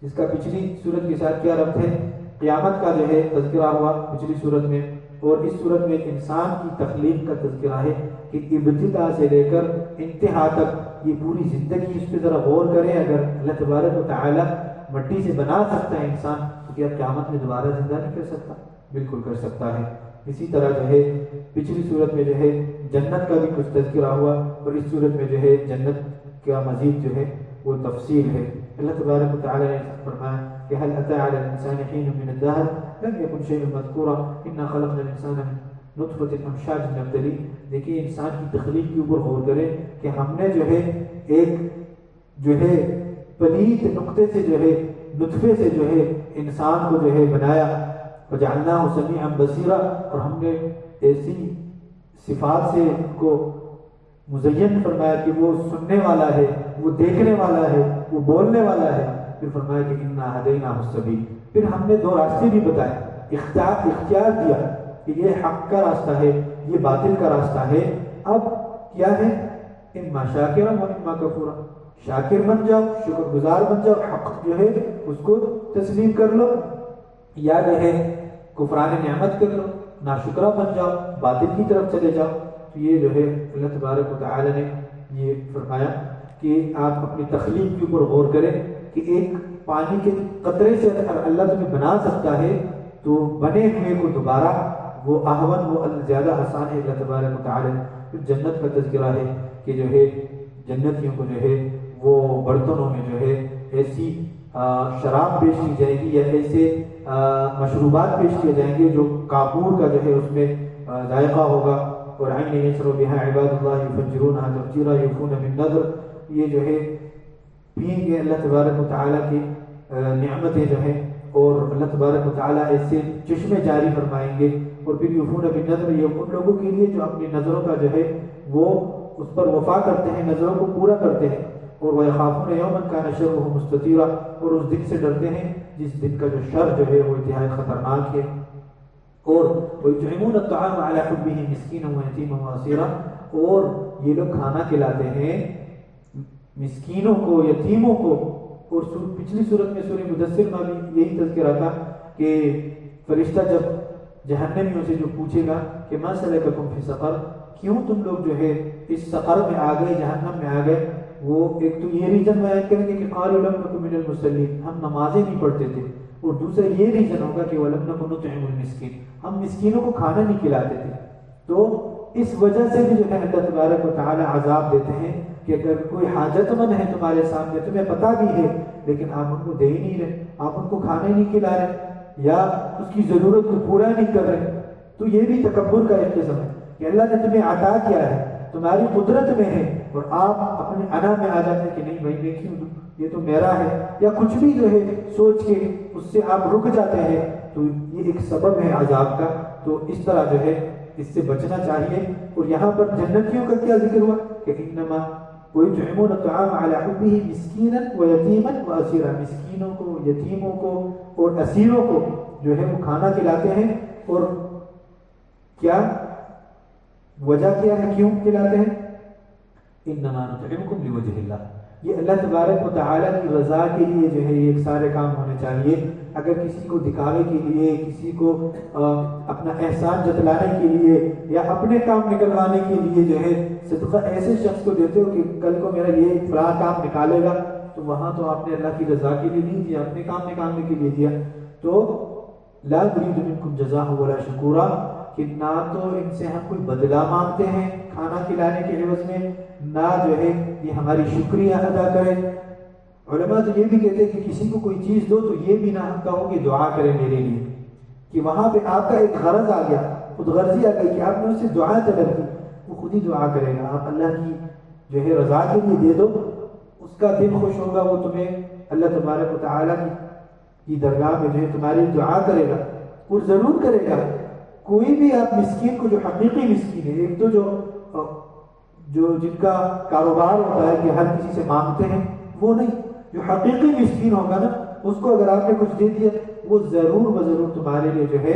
Speaker 1: اس کا پچھلی سورت کے ساتھ کیا ربط ہے؟ قیامت کا جو ہے تذکرہ ہوا پچھلی صورت میں، اور اس صورت میں انسان کی تخلیق کا تذکرہ ہے کہ ابتدا سے لے کر انتہا تک یہ پوری زندگی اس پہ ذرا غور کریں۔ اگر اللہ تبارک و تعالی مٹی سے بنا سکتا ہے انسان تو کیا قیامت میں دوبارہ زندہ نہیں کر سکتا؟ بالکل کر سکتا ہے۔ اسی طرح جو ہے پچھلی صورت میں جو ہے جنت کا بھی کچھ تذکرہ ہوا، اور اس صورت میں جو ہے جنت کا مزید جو ہے وہ تفصیل ہے۔ اللہ تبارک و تعالی نے فرمایا کہ هل اتى على الانسان حين من الدهر لم يكن شيئا مذكورا انا خلقنا الانسان من نطفة امشاج نبتليه۔ دیکھیے انسان کی تخلیق کے اوپر غور کریں کہ ہم نے جو ہے ایک جو ہے پلید نقطے سے جو ہے نطفے سے جو ہے انسان کو جو ہے بنایا، وجعلناہ سمیعا بصیرا، اور ہم نے ایسی صفات سے ان کو مزین فرمایا کہ وہ سننے والا ہے، وہ دیکھنے والا ہے، وہ بولنے والا ہے۔ پھر فرمایا کہ انا ہدیناہ السبیل، پھر ہم نے دو راستے بھی بتائے، اختیار دیا کہ یہ حق کا راستہ ہے، یہ باطل کا راستہ ہے۔ اب کیا ہے؟ اما شاکرا و اما کفورا، شاکر بن جاؤ، شکر گزار بن جاؤ، حق جو ہے اس کو تسلیم کر لو، یا جو ہے کفران نعمت کر لو، ناشکرا بن جاؤ، باطل کی طرف چلے جاؤ۔ تو یہ جو ہے اللہ تبارک و تعالی نے یہ فرمایا کہ آپ اپنی تخلیق کے اوپر غور کریں کہ ایک پانی کے قطرے سے اگر اللہ تمہیں بنا سکتا ہے تو بنے ہوئے کو دوبارہ وہ احون، وہ زیادہ آسان ہے اللہ تبارک و تعالی۔ پھر جنت کا تذکرہ ہے کہ جو ہے جنتیوں کو جو ہے وہ برتنوں میں جو ہے ایسی شراب پیش کی جائے گی یا ایسے مشروبات پیش کیے جائیں گے جو کافور کا جو ہے اس میں ذائقہ ہوگا، اور عین یشرب بها عباد اللہ یفجرونها تفجیرا یوفون بالنذر، یہ جو ہے پئیں گے اللہ تبارک و تعالیٰ کی نعمتیں جو ہیں، اور اللہ تبارک و تعالیٰ ایسے چشمے جاری فرمائیں گے، اور پھر یوفون بالنذر، یہ ان لوگوں کے لیے جو اپنی نظروں کا جو ہے وہ اس پر وفا کرتے ہیں، نظروں کو پورا کرتے ہیں، اور وَيَخَافُونَ يَوْمًا كَانَ شَرُّهُ مُسْتَطِيرًا، اور اس دن سے ڈرتے ہیں جس دن کا جو شر جو ہے وہ انتہائی خطرناک ہے۔ اور وَيُطْعِمُونَ الطَّعَامَ عَلَى حُبِّهِ مِسْكِينًا وَيَتِيمًا وَأَسِيرًا، اور یہ لوگ کھانا کھلاتے ہیں مسکینوں کو، یتیموں کو۔ اور پچھلی صورت میں سورہ مدثر میں بھی یہی تذکرہ تھا کہ فرشتہ جب جہنمیوں سے جو پوچھے گا کہ مَا سَلَكَكُمْ فِي سَقَرَ، کیوں تم لوگ جو ہے اس سقر میں آ گئے، جہنم میں آ گئے، وہ ایک تو یہ ریزن بیان کریں گے کہ قالوا لم نكن من المصلين، ہم نمازیں نہیں پڑھتے تھے، اور دوسرا یہ ریزن ہوگا کہ ولم نكن نطعم المسكين، ہم مسکینوں کو کھانا نہیں کھلاتے تھے۔ تو اس وجہ سے بھی جو ہے اللہ تبارک و تعالی عذاب دیتے ہیں کہ اگر کوئی حاجت مند ہے تمہارے سامنے، تمہیں پتہ بھی ہے لیکن آپ ان کو دے ہی نہیں رہے، آپ ان کو کھانا ہی نہیں کھلا رہے، یا اس کی ضرورت کو پورا نہیں کر رہے، تو یہ بھی تکبر کا ایک قسم ہے کہ اللہ نے تمہیں عطا کیا ہے، تمہاری قدرت میں ہے، اور آپ اپنے انا میں آ جاتے ہیں کہ نہیں بھائی میں کیوں دوں، یہ تو میرا ہے، یا کچھ بھی جو ہے سوچ کے اس سے آپ رک جاتے ہیں، تو یہ ایک سبب ہے عذاب کا۔ تو اس طرح جو ہے اس سے بچنا چاہیے۔ اور یہاں پر جنتیوں کا کیا ذکر ہوا کہ انما وَيُطْعِمُونَ الطَّعَامَ عَلَى حُبِّهِ مِسْكِينًا وَيَتِيمًا وَأَسِيرًا، مسکینوں کو، یتیموں کو اور اسیروں کو جو ہے وہ کھانا کھلاتے ہیں۔ اور کیا وجہ کیا ہے، کیوں کھلاتے ہیں؟ انما نطعمکم لوجہ اللہ، یہ اللہ تبارک و تعالیٰ کی رضا کے لیے جو ہے یہ سارے کام ہونے چاہیے۔ اگر کسی کو دکھاوے کے لیے، کسی کو اپنا احسان جتلانے کے لیے یا اپنے کام نکلوانے کے لیے جو ہے صدقہ ایسے شخص کو دیتے ہو کہ کل کو میرا یہ فلاں کام نکالے گا، تو وہاں تو آپ نے اللہ کی رضا کے لیے نہیں دیا، اپنے کام نکالنے کے لیے دیا۔ تو لا نريد منکم جزاء ولا شکورا، کہ نہ تو ان سے ہم کوئی بدلہ مانگتے ہیں کھانا کھلانے کے عوض میں، نہ جو ہے یہ ہماری شکریہ ادا کرے۔ علماء تو یہ بھی کہتے ہیں کہ کسی کو کوئی چیز دو تو یہ بھی نہ کہو کہ دعا کرے میرے لیے، کہ وہاں پہ آپ کا ایک غرض آ گیا، خود غرضی آ گئی کہ آپ نے اس سے دعا طلب کی، وہ خود ہی دعا کرے گا۔ آپ اللہ کی جو ہے رضا کے لیے دے دو، اس کا دل خوش ہوگا، وہ تمہیں اللہ تبارک و تعالیٰ کی درگاہ میں جو ہے تمہاری دعا کرے گا، اور ضرور کرے گا۔ کوئی بھی آپ مسکین کو، جو حقیقی مسکین ہے، ایک تو جو جن کا کاروبار ہوتا ہے کہ ہر کسی سے مانگتے ہیں، وہ نہیں، جو حقیقی مسکین ہوگا نا، اس کو اگر آپ نے کچھ دے دیا وہ ضرور تمہارے لیے جو ہے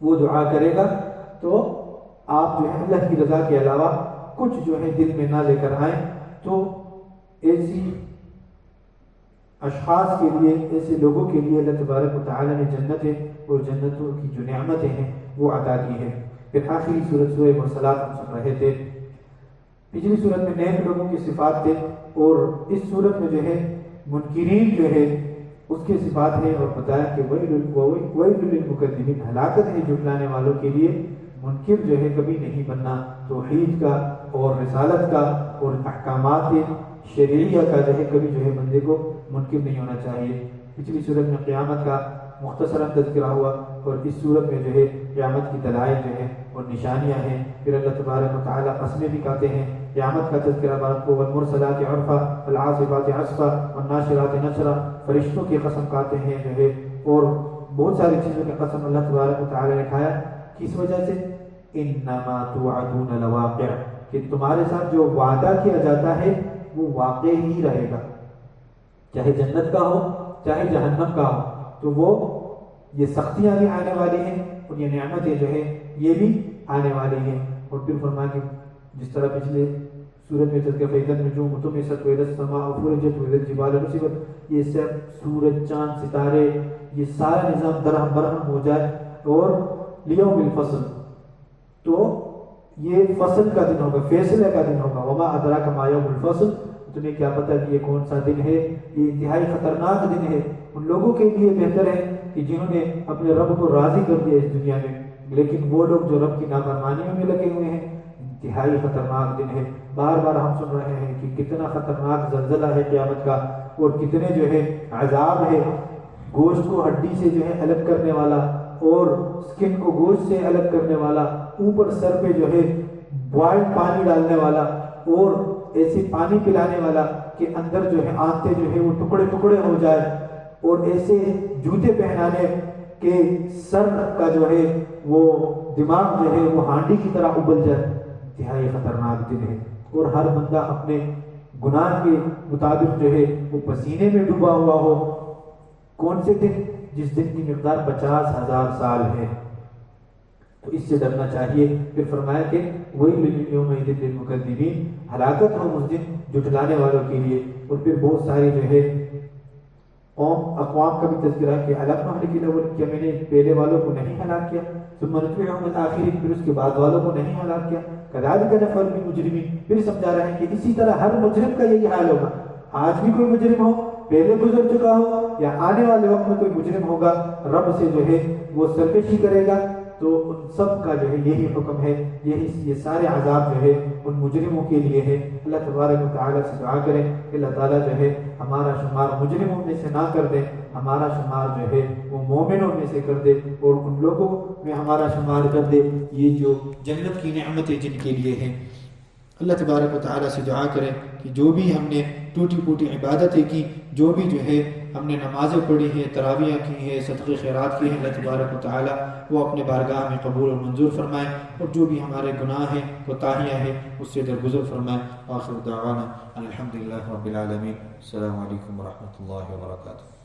Speaker 1: وہ دعا کرے گا۔ تو آپ جو ہے اللہ کی رضا کے علاوہ کچھ جو ہے دل میں نہ لے کر آئیں۔ تو ایسی اشخاص کے لیے، ایسے لوگوں کے لیے اللہ تبارک و تعالیٰ نے جنتیں اور جنتوں کی جو نعمتیں ہیں وہ عطا کی ہیں۔ پھر آخری سورۃ سورہ مرسلات ہم سن رہے تھے، پچھلی صورت میں نیک لوگوں کی صفات تھے، اور اس صورت میں جو ہے منکرین جو ہے اس کی صفات ہے، اور بتایا کہ ویل للمکذبین، ہلاکت ہے جھٹلانے والوں کے لیے۔ منکر جو ہے کبھی نہیں بننا، توحید کا اور رسالت کا اور احکامات شرعیہ کا جو ہے کبھی جو ہے بندے کو منکر نہیں ہونا چاہیے۔ پچھلی صورت میں قیامت کا مختصراً تذکرہ ہوا، اور اس صورت میں جو ہے قیامت کی دلائل جو ہے اور نشانیاں ہیں۔ پھر اللہ تبارک و تعالیٰ قسمیں بھی کھاتے ہیں قیامت کا تذکرہ بات کو والمرسلات عرفا والعاصفات عصفا والناشرات نشرا، فرشتوں کی قسم کھاتے ہیں جو ہے، اور بہت ساری چیزوں کی قسم اللہ تبارک و تعالی نے کھایا. کس وجہ سے؟ انما توعدون لواقع، کہ تمہارے ساتھ جو وعدہ کیا جاتا ہے وہ واقع ہی رہے گا، چاہے جنت کا ہو چاہے جہنم کا ہو. تو وہ یہ سختیاں بھی آنے والی ہیں اور یہ نعمتیں جو ہے یہ بھی آنے والی ہیں. اور پھر فرمایا کہ جس طرح پچھلے سورت میں تذکرہ فَإِذَا النُّجُومُ طُمِسَتْ وَإِذَا السَّمَاءُ فُرِجَتْ وَإِذَا الْجِبَالُ نُصِبَتْ، یہ سب سورج چاند ستارے یہ سارا نظام درہم برہم ہو جائے. اور لیوم الفصل، تو یہ فصل کا دن ہوگا، فیصلے کا دن ہوگا. وما ادراک ما یوم الفصل، تمہیں کیا پتہ کہ یہ کون سا دن ہے؟ یہ انتہائی خطرناک دن ہے. ان لوگوں کے لیے بہتر ہے کہ جنہوں نے اپنے رب کو راضی کر دیا اس دنیا میں، لیکن وہ لوگ جو رب کی نافرمانیوں میں لگے ہوئے ہیں، انتہائی خطرناک دن ہے. بار بار ہم سن رہے ہیں کہ کتنا خطرناک زلزلہ ہے قیامت کا، اور کتنے جو ہے عذاب ہے، گوشت کو ہڈی سے جو ہے الگ کرنے والا، اور سکن کو گوشت سے الگ کرنے والا، اوپر سر پہ جو ہے بوائل پانی ڈالنے والا، اور ایسے پانی پلانے والا کہ اندر جو ہے آنتیں جو ہے وہ ٹکڑے ٹکڑے ہو جائے، اور ایسے جوتے پہنانے کہ سر کا جو ہے وہ دماغ جو ہے وہ ہانڈی کی طرح ابل جائے. انتہائی خطرناک دن ہے. اور ہر بندہ اپنے گناہ کے مطابق جو ہے وہ پسینے میں ڈوبا ہوا ہو. کون سے دن؟ جس دن کی مقدار 50,000 سال ہے. تو اس سے ڈرنا چاہیے. پھر فرمایا کہ وَيْلٌ يَوْمَئِذٍ لِّلْمُكَذِّبِينَ، ہلاکت ہو اس دن جھٹلانے والوں کے لیے. اور پھر بہت ساری جو ہے اقوام کا بھی تذکرہ کہ أَلَمْ نُهْلِكِ الْأَوَّلِينَ، کیا میں نے پہلے والوں کو نہیں ہلاک کیا؟ ثُمَّ نُتْبِعُهُمُ الْآخِرِينَ، پھر اس کے بعد والوں کو نہیں ہلاک کیا. كَذَلِكَ نَفْعَلُ بِالْمُجْرِمِينَ، پھر سمجھا رہے ہیں کہ اسی طرح ہر مجرم کا یہی حال ہوگا. آج بھی کوئی مجرم ہو، پہلے گزر چکا ہو، یا آنے والے وقت میں کوئی مجرم ہوگا، رب سے جو ہے وہ سرکشی کرے گا، تو ان سب کا جو ہے یہی حکم ہے. یہ سارے عذاب جو ہے ان مجرموں کے لیے ہے. اللہ تبارک و تعالیٰ سے دعا کریں کہ اللہ تعالیٰ جو ہے ہمارا شمار مجرموں میں سے نہ کر دے، ہمارا شمار جو ہے وہ مومنوں میں سے کر دے، اور ان لوگوں میں ہمارا شمار کر دے یہ جو جنت کی نعمتیں جن کے لیے ہیں. اللہ تبارک و تعالیٰ سے دعا کریں کہ جو بھی ہم نے ٹوٹی پوٹی عبادتیں کی، جو بھی جو ہے ہم نے نمازیں پڑھی ہیں، تراویح کی ہیں، صدقے خیرات کی ہیں، اللہ تبارک و تعالیٰ وہ اپنے بارگاہ میں قبول اور منظور فرمائے. اور جو بھی ہمارے گناہ ہیں، کوتاہیاں ہیں، اس سے درگزر فرمائے. آخر دعوانا الحمدللہ رب العالمین. السلام علیکم ورحمۃ اللہ وبرکاتہ.